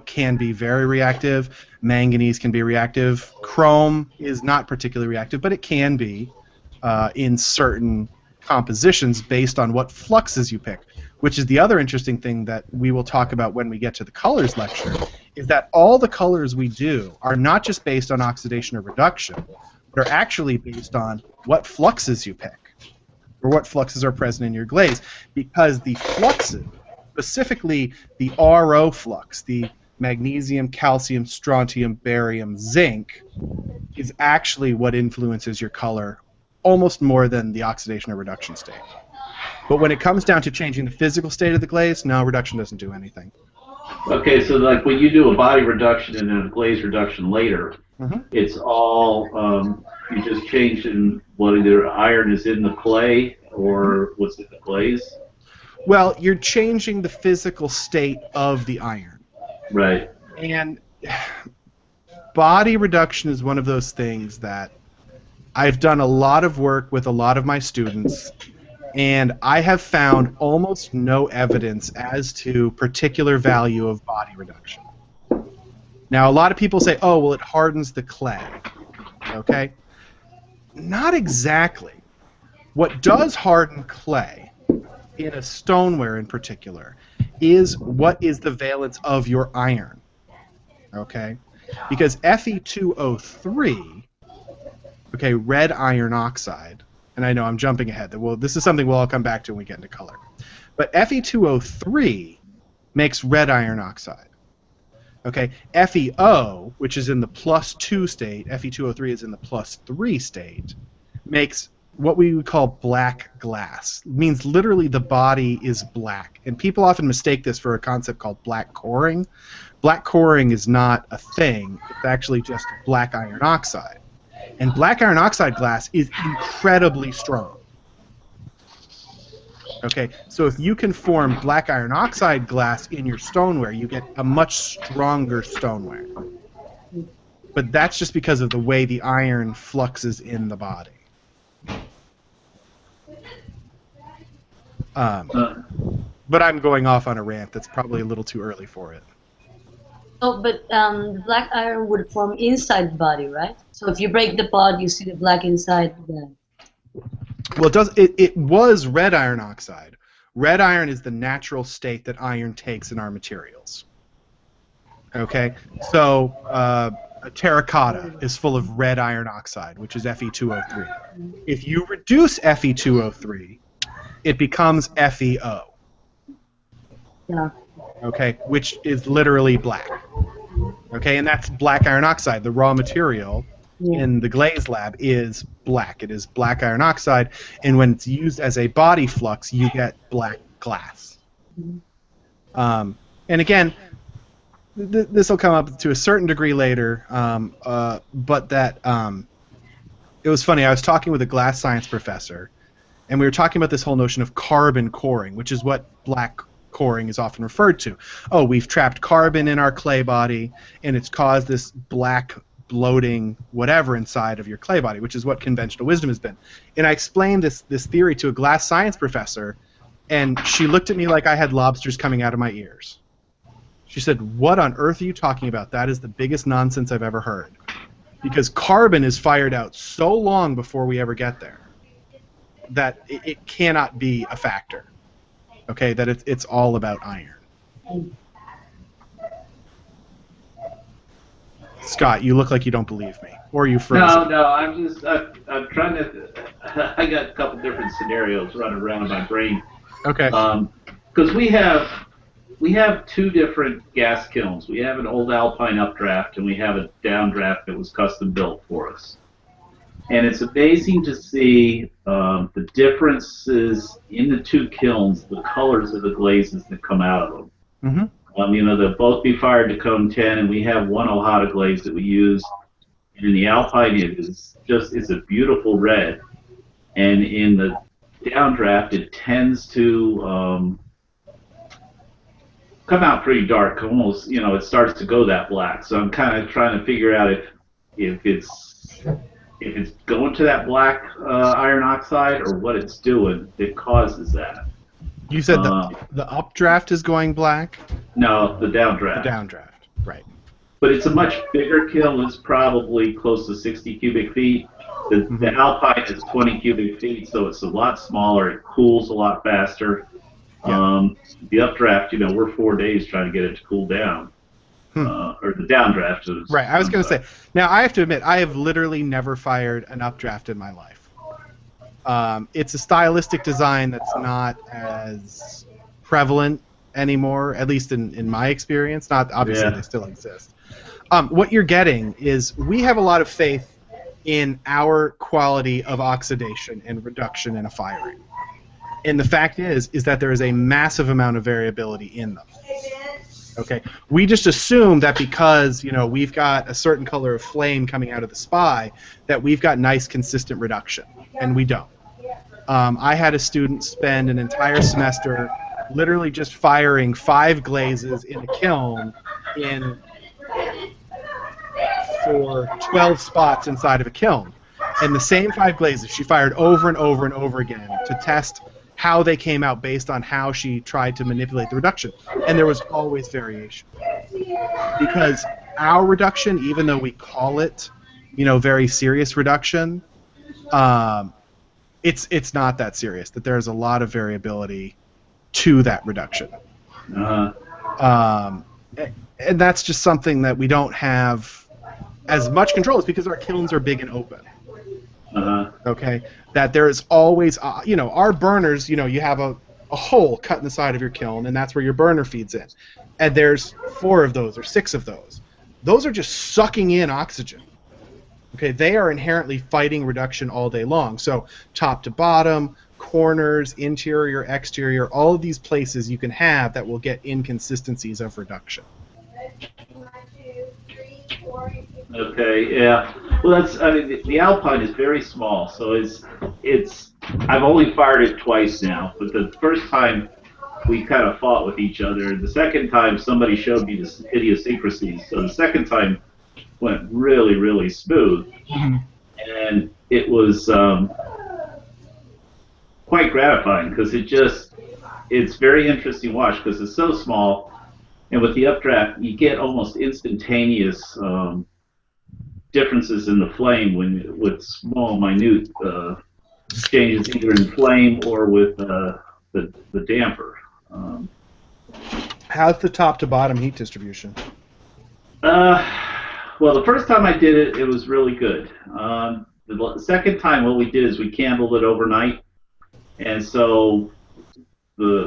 can be very reactive. Manganese can be reactive. Chrome is not particularly reactive, but it can be in certain compositions based on what fluxes you pick, which is the other interesting thing that we will talk about when we get to the colors lecture, is that all the colors we do are not just based on oxidation or reduction, but are actually based on what fluxes you pick, or what fluxes are present in your glaze, because the fluxes, specifically the RO flux, the magnesium, calcium, strontium, barium, zinc, is actually what influences your color almost more than the oxidation or reduction state. But when it comes down to changing the physical state of the glaze, no, reduction doesn't do anything. Okay, so like when you do a body reduction and then a glaze reduction later, it's all, you just change in what either iron is in the clay or what's in the glaze? Well, you're changing the physical state of the iron. Right. And body reduction is one of those things that I've done a lot of work with a lot of my students, and I have found almost no evidence as to particular value of body reduction. Now, a lot of people say, oh, well, it hardens the clay. Okay? Not exactly. What does harden clay, in a stoneware in particular, is what is the valence of your iron. Okay? Because Fe2O3, okay, red iron oxide, and I know I'm jumping ahead. Well, this is something we'll all come back to when we get into color. But Fe2O3 makes red iron oxide. Okay, FeO, which is in the +2 state, Fe2O3 is in the +3 state, makes what we would call black glass. It means literally the body is black. And people often mistake this for a concept called black coring. Black coring is not a thing. It's actually just black iron oxide. And black iron oxide glass is incredibly strong. Okay, so if you can form black iron oxide glass in your stoneware, you get a much stronger stoneware. But that's just because of the way the iron fluxes in the body. But I'm going off on a rant. That's probably a little too early for it. Oh, but the black iron would form inside the body, right? So if you break the pod, you see the black inside the... Well, it does. It was red iron oxide. Red iron is the natural state that iron takes in our materials. Okay, so a terracotta is full of red iron oxide, which is Fe2O3. If you reduce Fe2O3, it becomes FeO. Yeah. Okay, which is literally black. Okay, and that's black iron oxide. The raw material in the glaze lab is black. It is black iron oxide, and when it's used as a body flux, you get black glass. And again, this will come up to a certain degree later, but that it was funny. I was talking with a glass science professor, and we were talking about this whole notion of carbon coring, which is what black coring is often referred to. Oh, we've trapped carbon in our clay body, and it's caused this black bloating whatever inside of your clay body, which is what conventional wisdom has been. And I explained this theory to a glass science professor, and she looked at me like I had lobsters coming out of my ears. She said, "What on earth are you talking about? That is the biggest nonsense I've ever heard. Because carbon is fired out so long before we ever get there that it cannot be a factor. Okay, that it's all about iron." Scott, you look like you don't believe me, or you frozen. No, I'm trying to. I got a couple different scenarios running around in my brain. Okay. Because we have two different gas kilns. We have an old Alpine updraft, and we have a downdraft that was custom built for us. And it's amazing to see the differences in the two kilns, the colors of the glazes that come out of them. Mm-hmm. They'll both be fired to cone 10, and we have one Ojada glaze that we use. And in the Alpine, it's a beautiful red. And in the downdraft, it tends to come out pretty dark. Almost, it starts to go that black. So I'm kind of trying to figure out if it's going to that black iron oxide or what it's doing that causes that. You said the updraft is going black? No, the downdraft. The downdraft, right. But it's a much bigger kiln. It's probably close to 60 cubic feet. The Alpine is 20 cubic feet, so it's a lot smaller. It cools a lot faster. Yeah. The updraft, we're 4 days trying to get it to cool down. Or the downdraft is... Right, I was going to say. Now, I have to admit, I have literally never fired an updraft in my life. It's a stylistic design that's not as prevalent anymore, at least in my experience. Not obviously, they still exist. What you're getting is we have a lot of faith in our quality of oxidation and reduction in a firing. And the fact is that there is a massive amount of variability in them. Okay, we just assume that because we've got a certain color of flame coming out of the spy, that we've got nice consistent reduction, and we don't. I had a student spend an entire semester literally just firing 5 glazes in a kiln for 12 spots inside of a kiln, and the same 5 glazes she fired over and over and over again to test how they came out based on how she tried to manipulate the reduction. And there was always variation. Because our reduction, even though we call it, very serious reduction, it's not that serious. That there's a lot of variability to that reduction. And that's just something that we don't have as much control. It's because our kilns are big and open. Okay, that there is always, our burners, you have a hole cut in the side of your kiln, and that's where your burner feeds in. And there's 4 of those or 6 of those. Those are just sucking in oxygen. Okay, they are inherently fighting reduction all day long. So top to bottom, corners, interior, exterior, all of these places you can have that will get inconsistencies of reduction. Okay, yeah. Well, the Alpine is very small, so I've only fired it twice now, but the first time we kind of fought with each other. The second time somebody showed me this idiosyncrasies, so the second time went really, really smooth. And it was quite gratifying because it's very interesting to watch because it's so small, and with the updraft you get almost instantaneous differences in the flame with small, minute changes either in flame or with the damper. How's the top to bottom heat distribution? Well, the first time I did it, it was really good. The second time, what we did is we candled it overnight, and so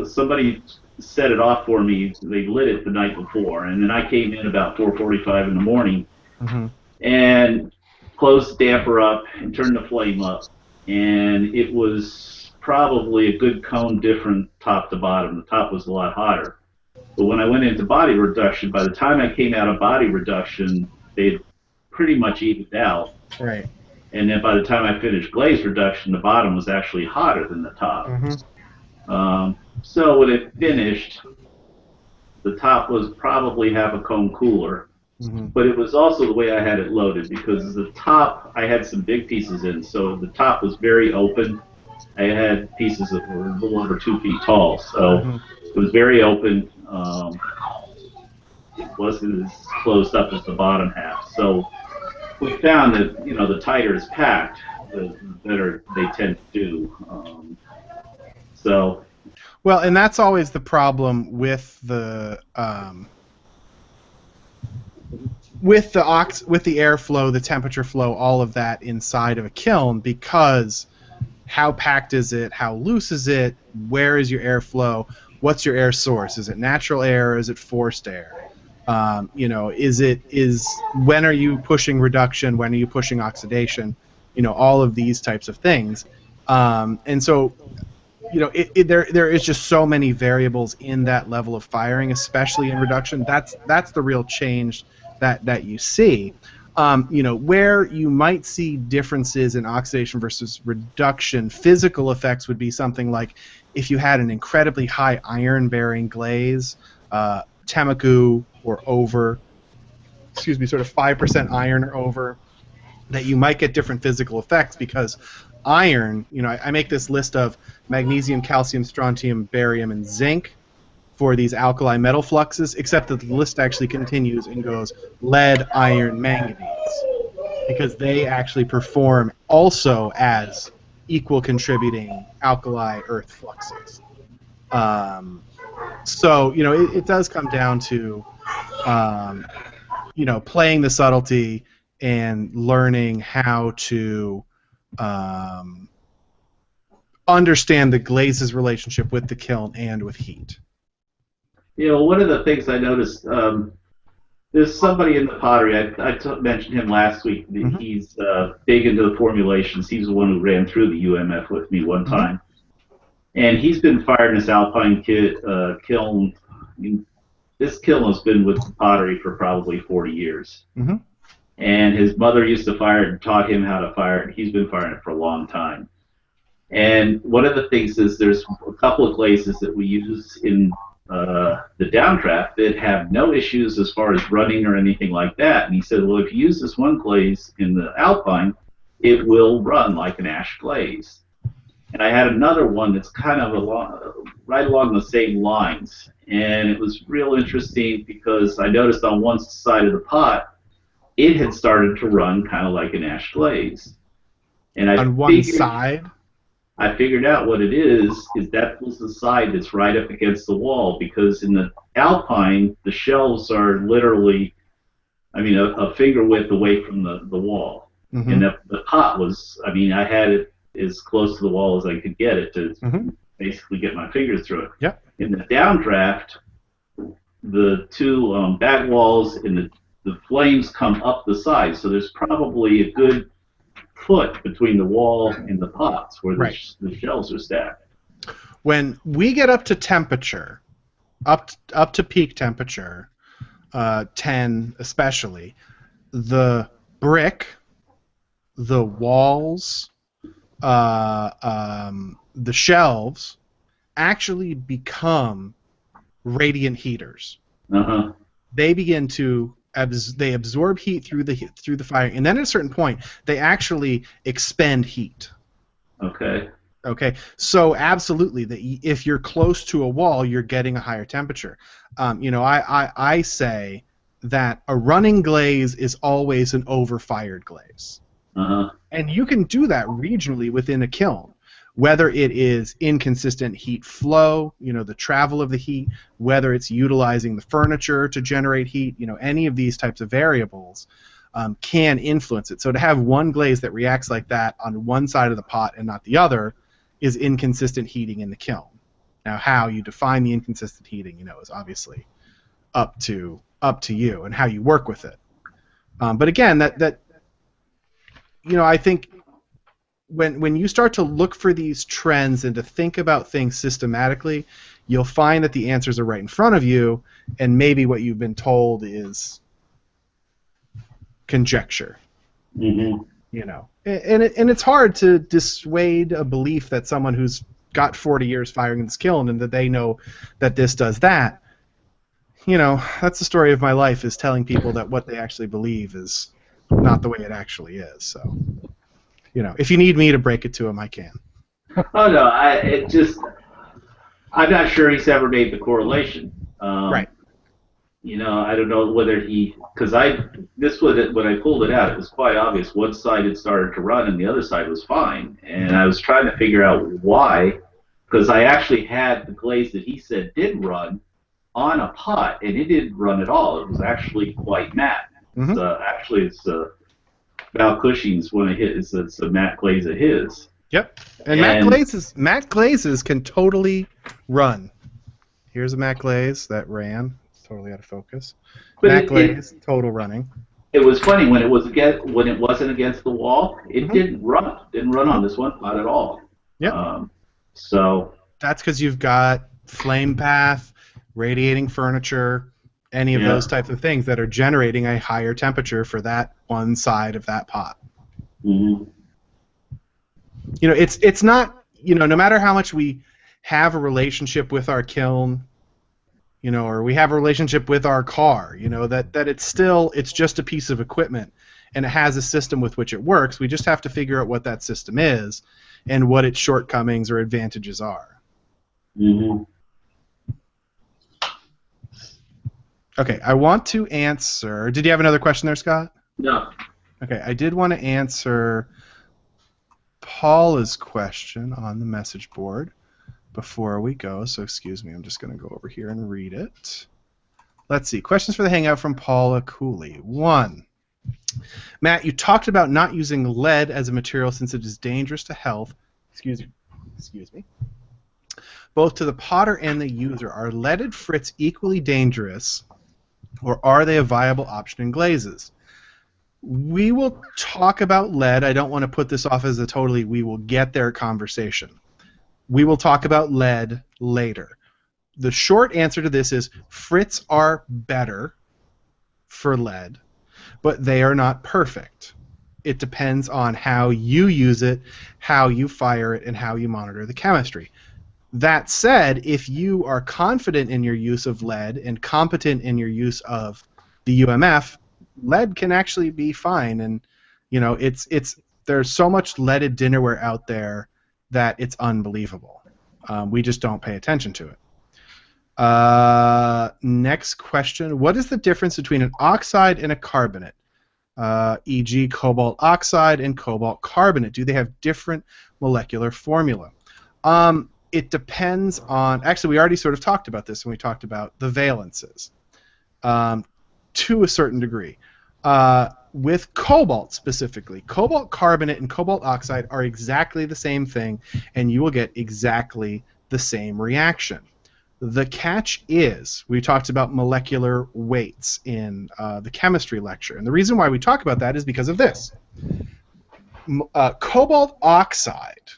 somebody set it off for me. They lit it the night before, and then I came in about 4:45 in the morning. And closed the damper up and turned the flame up, and it was probably a good cone different top to bottom. The top was a lot hotter. But when I went into body reduction, by the time I came out of body reduction, they'd pretty much evened out. Right. And then by the time I finished glaze reduction, the bottom was actually hotter than the top. So when it finished, the top was probably half a cone cooler. But it was also the way I had it loaded, because the top, I had some big pieces in, so the top was very open. I had pieces that were a little over 2 feet tall, so it was very open. It wasn't as closed up as the bottom half. So we found that, the tighter it's packed, the better they tend to do. Well, and that's always the problem with the airflow, the temperature flow, all of that inside of a kiln, because how packed is it? How loose is it? Where is your airflow? What's your air source? Is it natural air or is it forced air? When are you pushing reduction? When are you pushing oxidation? All of these types of things. And so, there is just so many variables in that level of firing, especially in reduction. That's the real change that you see. Where you might see differences in oxidation versus reduction, physical effects would be something like if you had an incredibly high iron-bearing glaze, Temaku or over, sort of 5% iron or over, that you might get different physical effects because iron, I make this list of magnesium, calcium, strontium, barium, and zinc for these alkali metal fluxes, except that the list actually continues and goes lead, iron, manganese, because they actually perform also as equal contributing alkali earth fluxes. So, it does come down to, playing the subtlety and learning how to understand the glaze's relationship with the kiln and with heat. One of the things I noticed, there's somebody in the pottery, I mentioned him last week. Mm-hmm. He's big into the formulations. He's the one who ran through the UMF with me one time. And he's been firing this Alpine kiln. I mean, this kiln has been with pottery for probably 40 years. Mm-hmm. And his mother used to fire it and taught him how to fire it. He's been firing it for a long time. And one of the things is there's a couple of glazes that we use in the downdraft that have no issues as far as running or anything like that. And he said, well, if you use this one glaze in the Alpine, it will run like an ash glaze. And I had another one that's kind of right along the same lines. And it was real interesting because I noticed on one side of the pot, it had started to run kind of like an ash glaze. And on one side? I figured out what it is that was the side that's right up against the wall, because in the Alpine, the shelves are literally, a finger width away from the wall. Mm-hmm. And the pot was, I had it as close to the wall as I could get it to basically get my fingers through it. Yep. In the downdraft, the two back walls and the flames come up the side, so there's probably a good foot between the wall and the pots where the shelves are stacked. When we get up to temperature, up to peak temperature, 10 especially, the brick, the walls, the shelves actually become radiant heaters. Uh-huh. They begin to they absorb heat through the fire, and then at a certain point, they actually expend heat. Okay. Okay. So absolutely, if you're close to a wall, you're getting a higher temperature. I say that a running glaze is always an overfired glaze. Uh-huh. And you can do that regionally within a kiln, whether it is inconsistent heat flow, the travel of the heat, whether it's utilizing the furniture to generate heat, any of these types of variables can influence it. So to have one glaze that reacts like that on one side of the pot and not the other is inconsistent heating in the kiln. Now, how you define the inconsistent heating, is obviously up to you and how you work with it. But again, that I think when you start to look for these trends and to think about things systematically, you'll find that the answers are right in front of you, and maybe what you've been told is conjecture. Mm-hmm. And it's hard to dissuade a belief that someone who's got 40 years firing in this kiln and that they know that this does that. That's the story of my life, is telling people that what they actually believe is not the way it actually is. So, if you need me to break it to them, I can. Oh no, I'm not sure he's ever made the correlation. Right. I don't know whether because when I pulled it out, it was quite obvious one side had started to run and the other side was fine, and I was trying to figure out why, because I actually had the glaze that he said did run on a pot, and it didn't run at all. It was actually quite matte. Mm-hmm. It's Val Cushing's one of his. It's a matte glaze of his. Yep. And matte glazes can totally run. Here's a matte glaze that ran. It's totally out of focus. But matte glaze, total running. It was funny when it wasn't against the wall. It didn't run. Didn't run on this one pot at all. Yep. So that's because you've got flame path, radiating furniture, any of those types of things that are generating a higher temperature for that one side of that pot. Mm-hmm. It's not, no matter how much we have a relationship with our kiln, or we have a relationship with our car, that it's just a piece of equipment. and it has a system with which it works. We just have to figure out what that system is and what its shortcomings or advantages are. Mm-hmm. Okay, I want to answer. Did you have another question there, Scott? No. Okay, I did want to answer Paula's question on the message board before we go, so excuse me, I'm just going to go over here and read it. Let's see, questions for the Hangout from Paula Cooley. 1. Matt, you talked about not using lead as a material since it is dangerous to health. Excuse me. Both to the potter and the user. Are leaded frits equally dangerous, or are they a viable option in glazes? We will talk about lead. I don't want to put this off as a totally we will get there conversation. We will talk about lead later. The short answer to this is frits are better for lead, but they are not perfect. It depends on how you use it, how you fire it, and how you monitor the chemistry. That said, if you are confident in your use of lead and competent in your use of the UMF, lead can actually be fine. And you know, there's so much leaded dinnerware out there that it's unbelievable. We just don't pay attention to it. Next question: what is the difference between an oxide and a carbonate? E.g., cobalt oxide and cobalt carbonate. Do they have different molecular formula? It depends on. Actually, we already sort of talked about this when we talked about the valences, to a certain degree. With cobalt specifically, cobalt carbonate and cobalt oxide are exactly the same thing, and you will get exactly the same reaction. The catch is, we talked about molecular weights in the chemistry lecture, and the reason why we talk about that is because of this. Cobalt oxide,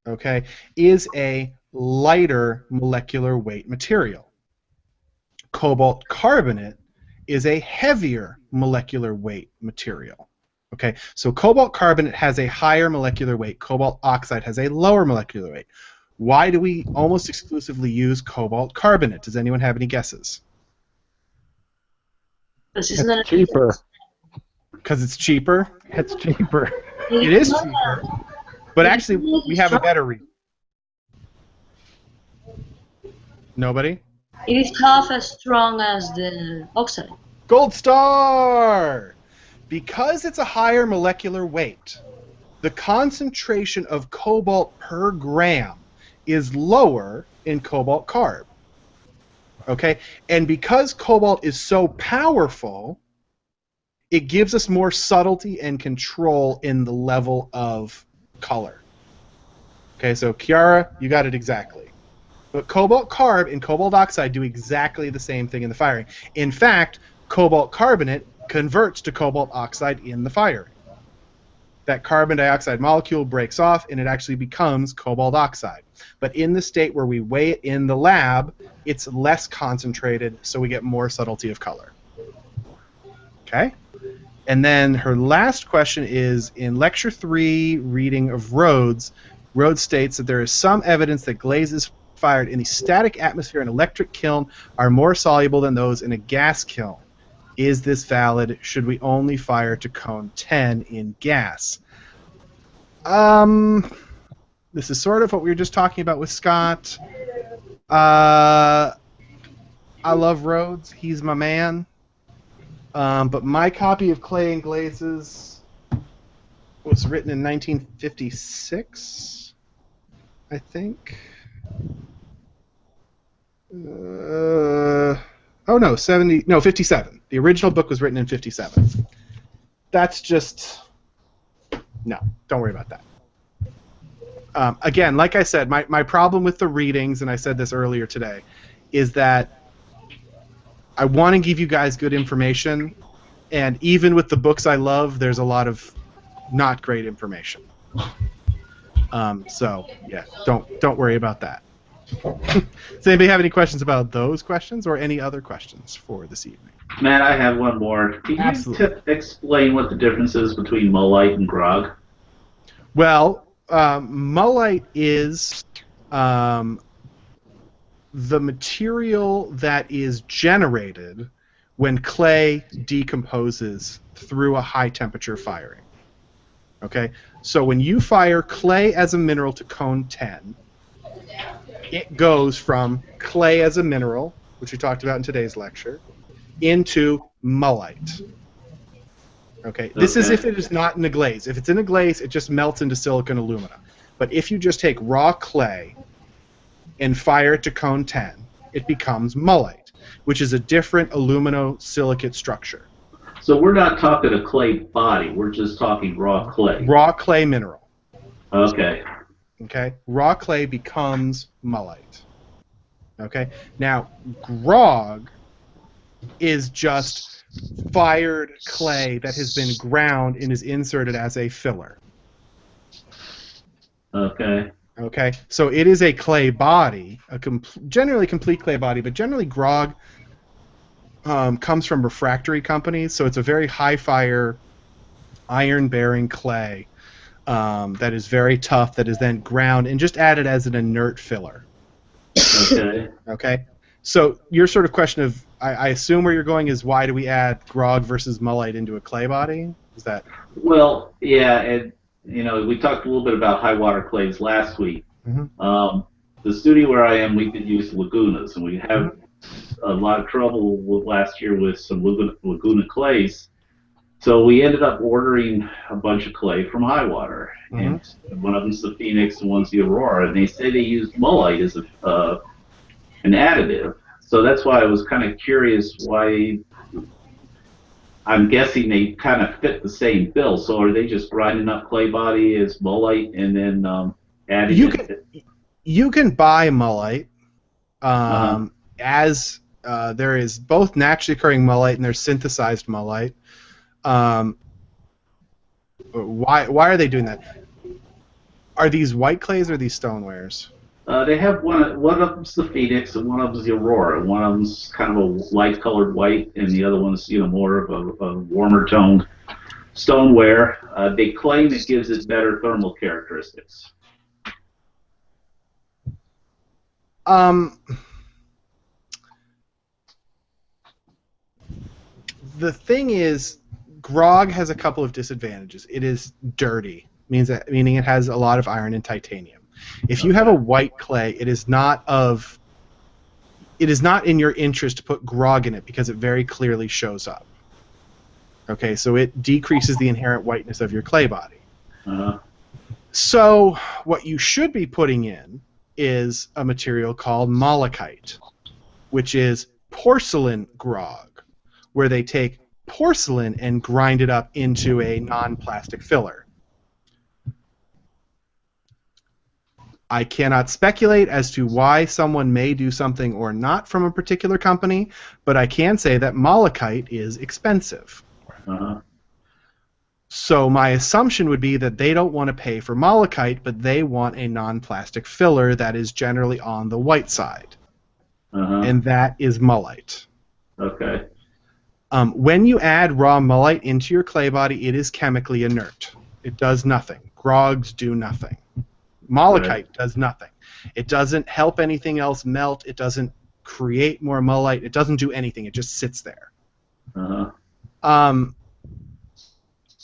okay, is a lighter molecular weight material. Cobalt carbonate is a heavier molecular weight material. Okay, so cobalt carbonate has a higher molecular weight, cobalt oxide has a lower molecular weight. Why do we almost exclusively use cobalt carbonate? Does anyone have any guesses? It's cheaper. Because it's cheaper? It's cheaper. It is cheaper. But actually, we have a better reason. Nobody? It is half as strong as the oxide. Gold star! Because it's a higher molecular weight, the concentration of cobalt per gram is lower in cobalt carb. Okay? And because cobalt is so powerful, it gives us more subtlety and control in the level of color. Okay, so Kiara, you got it exactly. But cobalt carb and cobalt oxide do exactly the same thing in the firing. In fact, cobalt carbonate converts to cobalt oxide in the firing. That carbon dioxide molecule breaks off and it actually becomes cobalt oxide. But in the state where we weigh it in the lab, it's less concentrated, so we get more subtlety of color. Okay? And then her last question is, in Lecture 3, reading of Rhodes, Rhodes states that there is some evidence that glazes fired in the static atmosphere in an electric kiln are more soluble than those in a gas kiln. Is this valid? Should we only fire to cone 10 in gas? This is sort of what we were just talking about with Scott. I love Rhodes. He's my man. But my copy of Clay and Glazes was written in 1956, I think. Oh no, 57. The original book was written in 57. That's just, no, don't worry about that. Again, like I said, my problem with the readings, and I said this earlier today, is that I want to give you guys good information, and even with the books I love, there's a lot of not great information. So yeah, don't worry about that. Does anybody have any questions about those questions or any other questions for this evening? Matt, I have one more. Can you explain what the difference is between mullite and grog? Well, mullite is the material that is generated when clay decomposes through a high temperature firing. Okay, so when you fire clay as a mineral to cone 10, it goes from clay as a mineral, which we talked about in today's lecture, into mullite. Okay, this is if it is not in a glaze. If it's in a glaze, it just melts into silicon alumina. But if you just take raw clay and fire it to cone 10, it becomes mullite, which is a different aluminosilicate structure. So we're not talking a clay body. We're just talking raw clay. Raw clay mineral. Okay. Okay, raw clay becomes mullite. Okay, now grog is just fired clay that has been ground and is inserted as a filler. Okay. Okay, so it is a clay body, a generally complete clay body, but generally grog comes from refractory companies, so it's a very high fire, iron-bearing clay that is very tough, that is then ground and just added as an inert filler. Okay. Okay, so your sort of question of, I assume where you're going is why do we add grog versus mullite into a clay body? Is that? Well, yeah, and you know, we talked a little bit about high water clays last week. Mm-hmm. The studio where I am, we could use lagunas, and we have a lot of trouble last year with some laguna clays. So we ended up ordering a bunch of clay from high water, and one of them's the Phoenix and one's the Aurora, and they say they used mullite as an additive. So that's why I was kind of curious why. I'm guessing they kind of fit the same bill. So are they just grinding up clay body as mullite and then adding You can buy mullite as there is both naturally occurring mullite and there's synthesized mullite. Why are they doing that? Are these white clays or are these stonewares? They have one of them's the Phoenix and one of them's the Aurora. One of them's kind of a light-colored white, and the other one's more of a warmer-toned stoneware. They claim it gives it better thermal characteristics. The thing is, grog has a couple of disadvantages. It is dirty, meaning it has a lot of iron and titanium. If you have a white clay, it is not in your interest to put grog in it because it very clearly shows up. Okay, so it decreases the inherent whiteness of your clay body. So what you should be putting in is a material called malachite, which is porcelain grog, where they take porcelain and grind it up into a non-plastic filler. I cannot speculate as to why someone may do something or not from a particular company, but I can say that malachite is expensive. So my assumption would be that they don't want to pay for malachite, but they want a non-plastic filler that is generally on the white side. And that is mullite. Okay. When you add raw mullite into your clay body, it is chemically inert. It does nothing. Grogs do nothing. Malachite does nothing. It doesn't help anything else melt. It doesn't create more mullite. It doesn't do anything. It just sits there.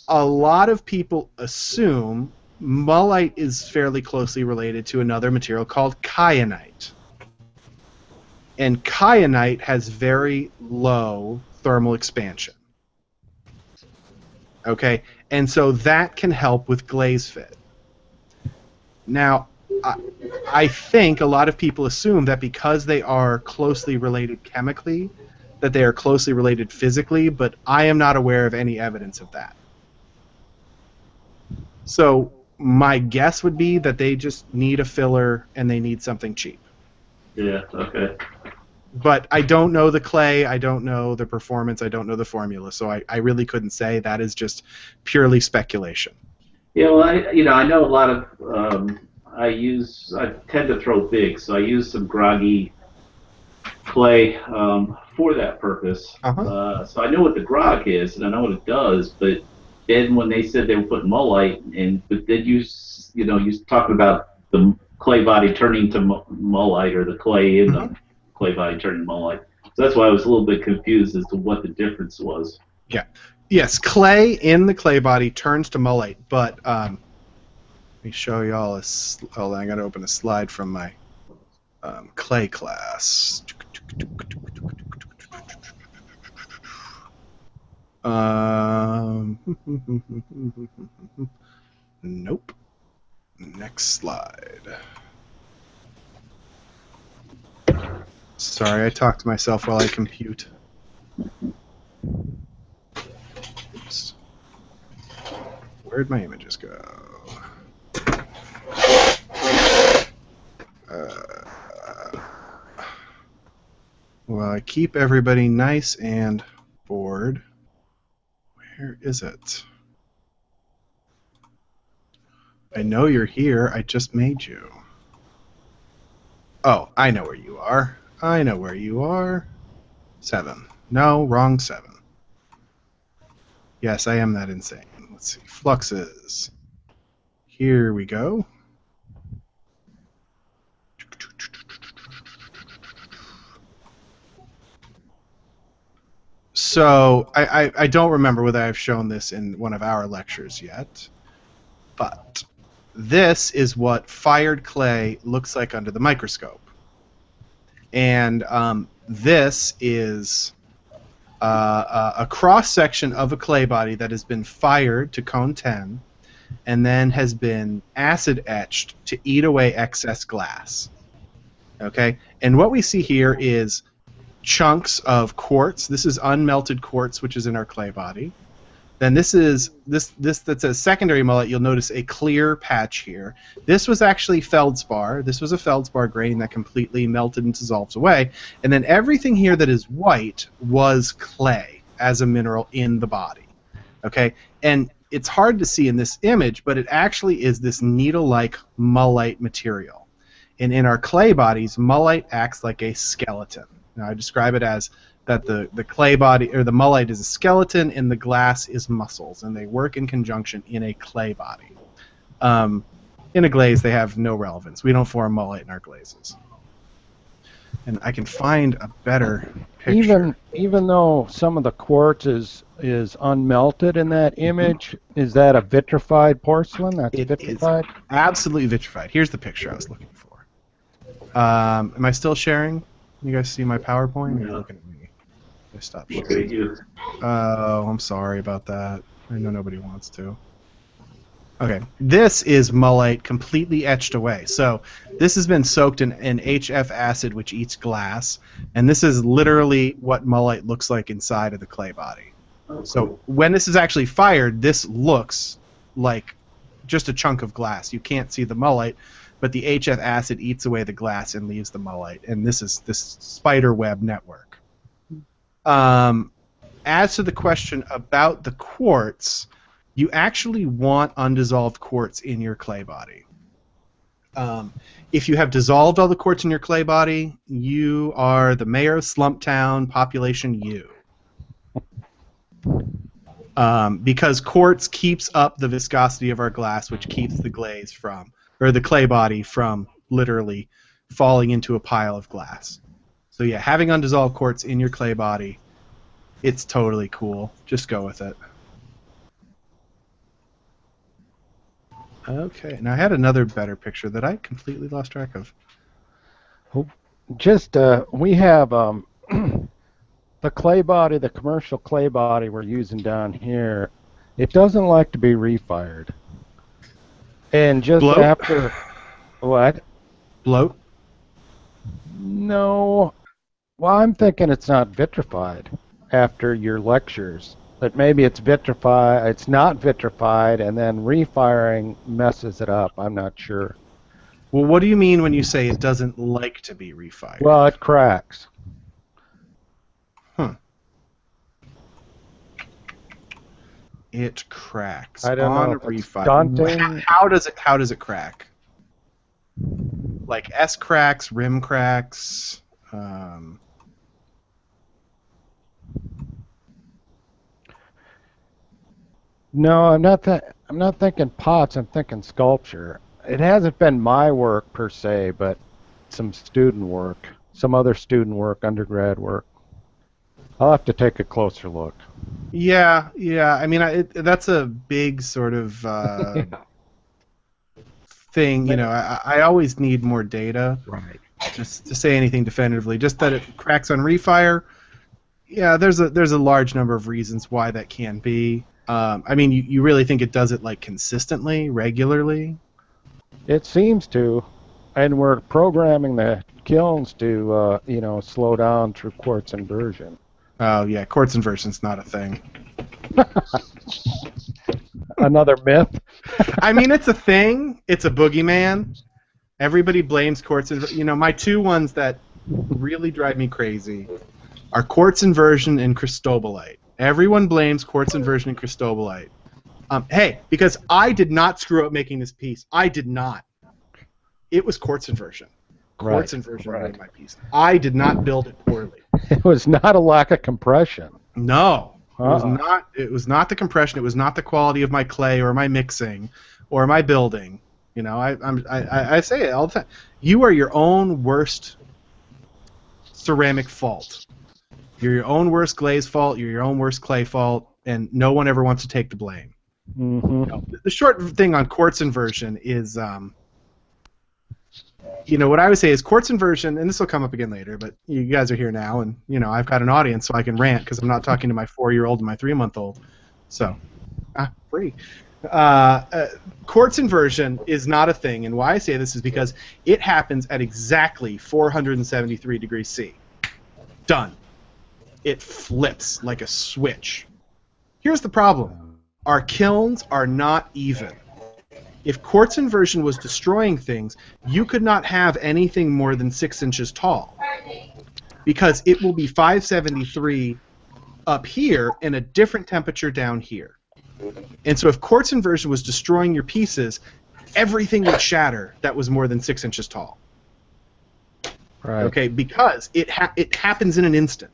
A lot of people assume mullite is fairly closely related to another material called kyanite. And kyanite has very low thermal expansion. Okay? And so that can help with glaze fit. Now, I think a lot of people assume that because they are closely related chemically, that they are closely related physically, but I am not aware of any evidence of that. So my guess would be that they just need a filler and they need something cheap. Yeah, okay. But I don't know the clay, I don't know the performance, I don't know the formula, so I really couldn't say. That is just purely speculation. Yeah, well, I know a lot of, I tend to throw big, so I use some groggy clay for that purpose. So I know what the grog is, and I know what it does, but then when they said they were putting mullite in, but then you talking about the clay body turning to mullite, or the clay in the clay body turning to mullite. So that's why I was a little bit confused as to what the difference was. Yeah. Yes, clay in the clay body turns to mullite, but let me show y'all hold on, I got to open a slide from my clay class. Nope. Next slide. Sorry, I talk to myself while I compute. Oops. Where'd my images go? Well, I keep everybody nice and bored. Where is it? I know you're here. I just made you. Oh, I know where you are. I know where you are. 7. No, wrong 7. Yes, I am that insane. Let's see. Fluxes. Here we go. So I don't remember whether I've shown this in one of our lectures yet, but this is what fired clay looks like under the microscope. And this is a cross-section of a clay body that has been fired to cone 10 and then has been acid etched to eat away excess glass. Okay? And what we see here is chunks of quartz. This is unmelted quartz, which is in our clay body. Then this is this that's a secondary mullite. You'll notice a clear patch here. This was actually feldspar. This was a feldspar grain that completely melted and dissolves away. And then everything here that is white was clay as a mineral in the body. Okay? And it's hard to see in this image, but it actually is this needle-like mullite material. And in our clay bodies, mullite acts like a skeleton. Now, I describe it as that the clay body, or the mullite, is a skeleton and the glass is muscles, and they work in conjunction in a clay body. In a glaze, they have no relevance. We don't form mullite in our glazes. And I can find a better picture. Even though some of the quartz is unmelted in that image, is that a vitrified porcelain? That's vitrified? Is absolutely vitrified. Here's the picture I was looking for. Am I still sharing? You guys see my PowerPoint? You're looking at me. I stopped sharing. Oh, I'm sorry about that. I know nobody wants to. Okay, this is mullite completely etched away. So this has been soaked in HF acid, which eats glass, and this is literally what mullite looks like inside of the clay body. So when this is actually fired, this looks like just a chunk of glass. You can't see the mullite, but the HF acid eats away the glass and leaves the mullite, and this is this spider web network. As to the question about the quartz, you actually want undissolved quartz in your clay body. If you have dissolved all the quartz in your clay body, you are the mayor of Slumptown, population U. Because quartz keeps up the viscosity of our glass, which keeps the glaze from, or the clay body from, literally falling into a pile of glass. So yeah, having undissolved quartz in your clay body, it's totally cool. Just go with it. Okay, now I had another better picture that I completely lost track of. Just, we have the clay body, the commercial clay body we're using down here. It doesn't like to be refired. And just Bloat? after... What? Bloat? No. Well, I'm thinking it's not vitrified after your lectures. But maybe it's vitrified, it's not vitrified, and then refiring messes it up. I'm not sure. Well, what do you mean when you say it doesn't like to be refired? Well, it cracks. It cracks. I don't on know if it's refire. daunting. How does it crack? Like S cracks, rim cracks. No, I'm not thinking pots. I'm thinking sculpture. It hasn't been my work per se, but some student work, some other student work, undergrad work. I'll have to take a closer look. Yeah. I mean, that's a big sort of thing. You know, I always need more data. Right. Just to say anything definitively. Just that it cracks on refire. Yeah, there's a large number of reasons why that can be. I mean, you really think it does it like consistently, regularly? It seems to, and we're programming the kilns to, slow down through quartz inversion. Oh yeah, quartz inversion's not a thing. Another myth. I mean, it's a thing. It's a boogeyman. Everybody blames quartz inversion. You know, my two ones that really drive me crazy are quartz inversion and cristobalite. Everyone blames quartz inversion and cristobalite. Hey, because I did not screw up making this piece. I did not. It was quartz inversion. Quartz inversion made my piece. I did not build it poorly. It was not a lack of compression. No, it was not. It was not the compression. It was not the quality of my clay or my mixing or my building. You know, I say it all the time. You are your own worst ceramic fault. You're your own worst glaze fault. You're your own worst clay fault, and no one ever wants to take the blame. Mm-hmm. You know, the short thing on quartz inversion is, what I would say is quartz inversion, and this will come up again later, but you guys are here now, and, I've got an audience, so I can rant because I'm not talking to my 4-year-old and my 3-month-old. So, free. Quartz inversion is not a thing, and why I say this is because it happens at exactly 473 degrees C. Done. It flips like a switch. Here's the problem. Our kilns are not even. If quartz inversion was destroying things, you could not have anything more than 6 inches tall, because it will be 573 up here and a different temperature down here. And so if quartz inversion was destroying your pieces, everything would shatter that was more than 6 inches tall. Right. Okay, because it happens in an instant.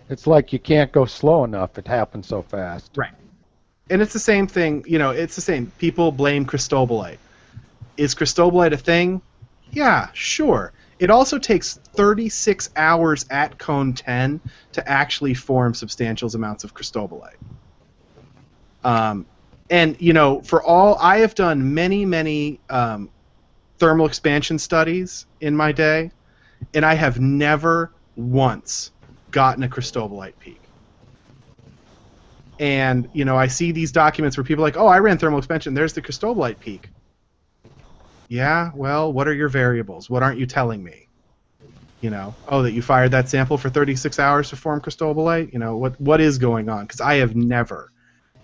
It's like you can't go slow enough. It happens so fast. Right. And it's the same thing, it's the same. People blame cristobalite. Is cristobalite a thing? Yeah, sure. It also takes 36 hours at cone 10 to actually form substantial amounts of cristobalite. And, I have done many thermal expansion studies in my day, and I have never once gotten a cristobalite peak. And, I see these documents where people are like, oh, I ran thermal expansion, there's the cristobalite peak. Yeah, well, what are your variables? What aren't you telling me? That you fired that sample for 36 hours to form cristobalite? What is going on? Because I have never,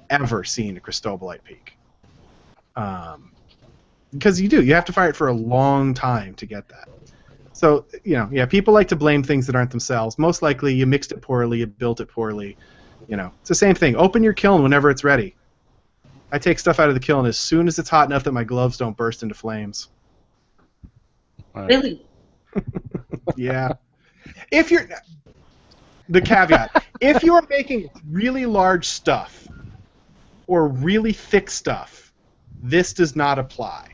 ever seen a cristobalite peak. Because you have to fire it for a long time to get that. So, people like to blame things that aren't themselves. Most likely you mixed it poorly, you built it poorly. It's the same thing. Open your kiln whenever it's ready. I take stuff out of the kiln as soon as it's hot enough that my gloves don't burst into flames. Really? Yeah. The caveat, if you're making really large stuff or really thick stuff, this does not apply.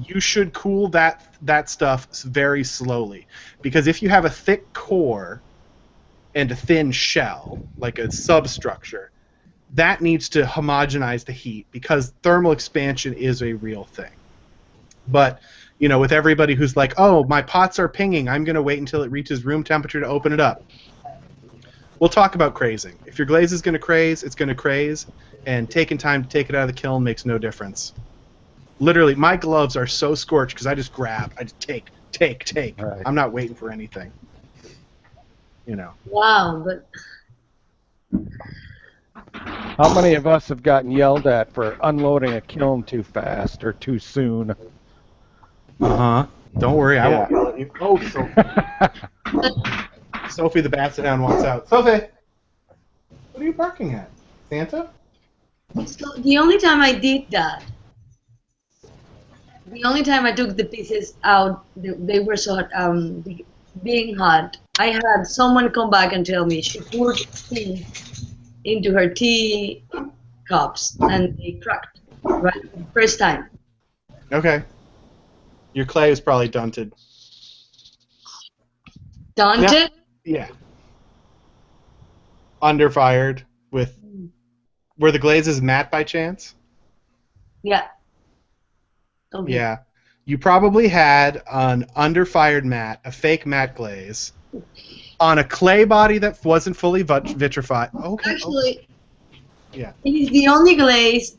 You should cool that stuff very slowly, because if you have a thick core and a thin shell, like a substructure, that needs to homogenize the heat, because thermal expansion is a real thing. But, with everybody who's like, oh, my pots are pinging, I'm going to wait until it reaches room temperature to open it up. We'll talk about crazing. If your glaze is going to craze, it's going to craze, and taking time to take it out of the kiln makes no difference. Literally, my gloves are so scorched because I just grab, I just take. Right. I'm not waiting for anything. Wow, but how many of us have gotten yelled at for unloading a kiln too fast or too soon? Uh-huh. Don't worry, I won't yell at you. Oh, Sophie. Sophie the Basset Hound walks out. Sophie! What are you barking at? Santa? so the only time I did that, the only time I took the pieces out, they were so being hot. I had someone come back and tell me she poured tea into her tea cups and they cracked, right? First time. Okay. Your clay is probably dunted. Dunted? Yeah. Underfired with. Were the glazes matte by chance? Yeah. Okay. Yeah. You probably had an underfired matte, a fake matte glaze, on a clay body that wasn't fully vitrified. Okay. Actually, Yeah. it is the only glaze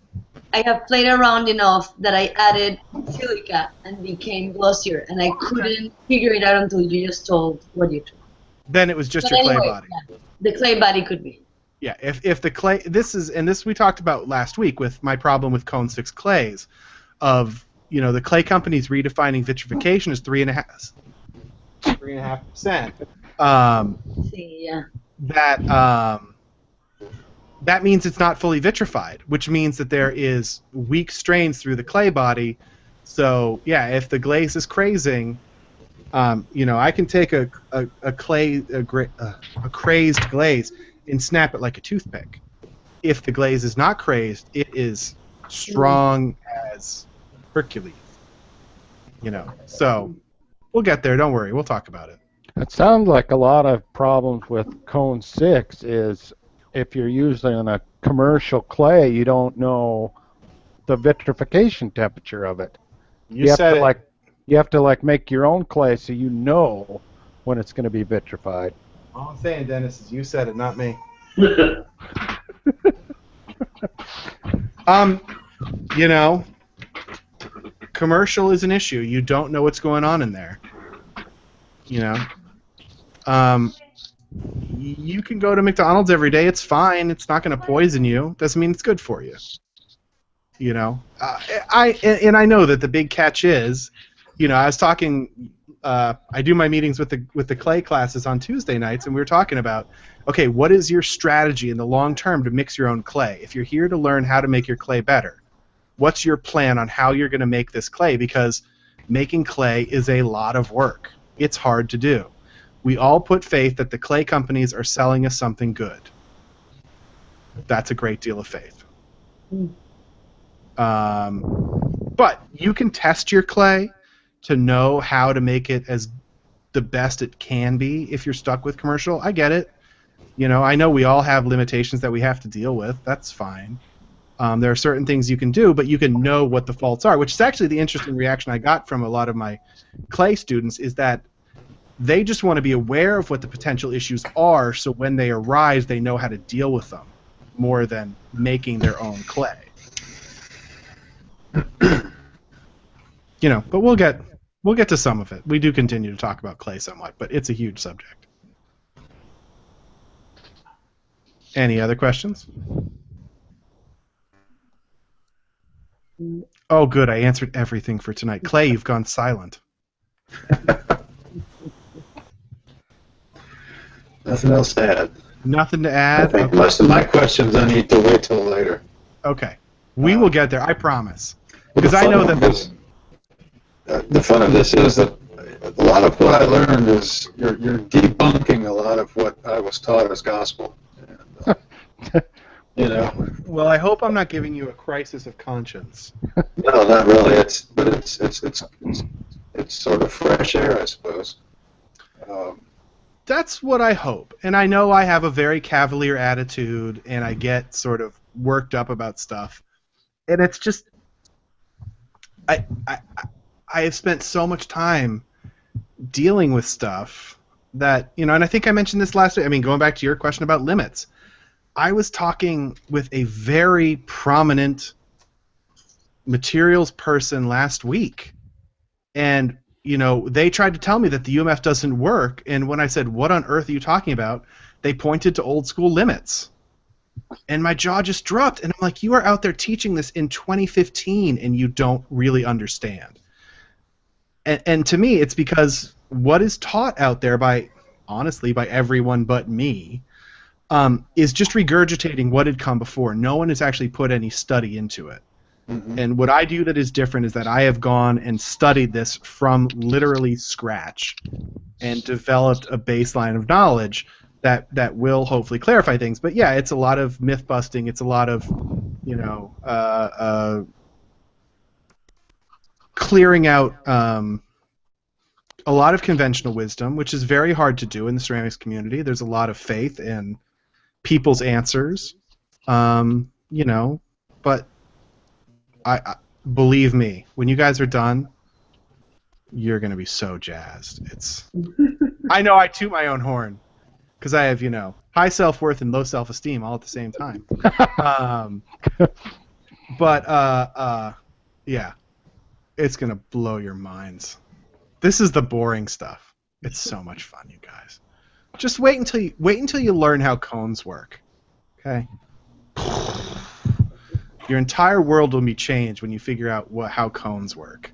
I have played around enough that I added silica and became glossier, and I couldn't figure it out until you just told what you told. Then it was just But your anyway, clay body. yeah, the clay body could be. Yeah. If the clay, this we talked about last week with my problem with Cone 6 clays, of the clay companies redefining vitrification as 3.5%. Yeah. That means it's not fully vitrified, which means that there is weak strains through the clay body. So yeah, if the glaze is crazing, I can take a crazed glaze and snap it like a toothpick. If the glaze is not crazed, it is strong as Hercules. So we'll get there. Don't worry. We'll talk about it. It sounds like a lot of problems with Cone 6 is if you're using a commercial clay, you don't know the vitrification temperature of it. You have to make your own clay so you know when it's going to be vitrified. All I'm saying, Dennis, is you said it, not me. Commercial is an issue. You don't know what's going on in there. You can go to McDonald's every day. It's fine. It's not going to poison you. Doesn't mean it's good for you. I know that the big catch is, I was talking. I do my meetings with the clay classes on Tuesday nights, and we were talking about, okay, what is your strategy in the long term to mix your own clay? If you're here to learn how to make your clay better, what's your plan on how you're going to make this clay? Because making clay is a lot of work. It's hard to do. We all put faith that the clay companies are selling us something good. That's a great deal of faith. But you can test your clay to know how to make it as the best it can be if you're stuck with commercial. I get it. I know we all have limitations that we have to deal with. That's fine. There are certain things you can do, but you can know what the faults are, which is actually the interesting reaction I got from a lot of my clay students, is that they just want to be aware of what the potential issues are, so when they arise, they know how to deal with them, more than making their own clay. But we'll get to some of it. We do continue to talk about clay somewhat, but it's a huge subject. Any other questions? Oh, good. I answered everything for tonight. Clay, you've gone silent. Nothing else to add. Nothing to add? I think most of my questions I need to wait till later. Okay. We will get there, I promise. Because I know that... the fun of this is that a lot of what I learned is you're debunking a lot of what I was taught as gospel. And, Well, I hope I'm not giving you a crisis of conscience. No, not really. It's sort of fresh air, I suppose. That's what I hope. And I know I have a very cavalier attitude, and I get sort of worked up about stuff. And it's just... I have spent so much time dealing with stuff that, and I think I mentioned this last week. I mean, going back to your question about limits, I was talking with a very prominent materials person last week, and they tried to tell me that the UMF doesn't work, and when I said, what on earth are you talking about, they pointed to old school limits. And my jaw just dropped, and I'm like, you are out there teaching this in 2015, and you don't really understand. And to me, it's because what is taught out there honestly, by everyone but me, is just regurgitating what had come before. No one has actually put any study into it. Mm-hmm. And what I do that is different is that I have gone and studied this from literally scratch and developed a baseline of knowledge that will hopefully clarify things. But yeah, it's a lot of myth busting. It's a lot of, clearing out a lot of conventional wisdom, which is very hard to do in the ceramics community. There's a lot of faith in, people's answers. You know, but I believe me, when you guys are done, you're gonna be so jazzed. It's I know I toot my own horn because I have, you know, high self-worth and low self-esteem all at the same time. Yeah, it's gonna blow your minds. This is the boring stuff. It's so much fun, you guys. Just wait until you learn how cones work. Okay. Your entire world will be changed when you figure out how cones work.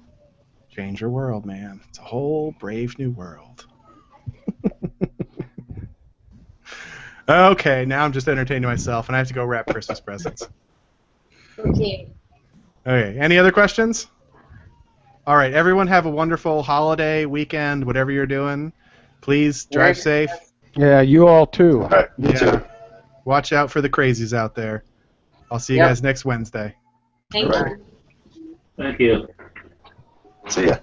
Change your world, man. It's a whole brave new world. Okay, now I'm just entertaining myself, and I have to go wrap Christmas presents. Okay. Okay, any other questions? All right, everyone have a wonderful holiday, weekend, whatever you're doing. Please drive safe. Yeah, you all too. All right, you too. Watch out for the crazies out there. I'll see you guys next Wednesday. Thank you. Thank you. See ya.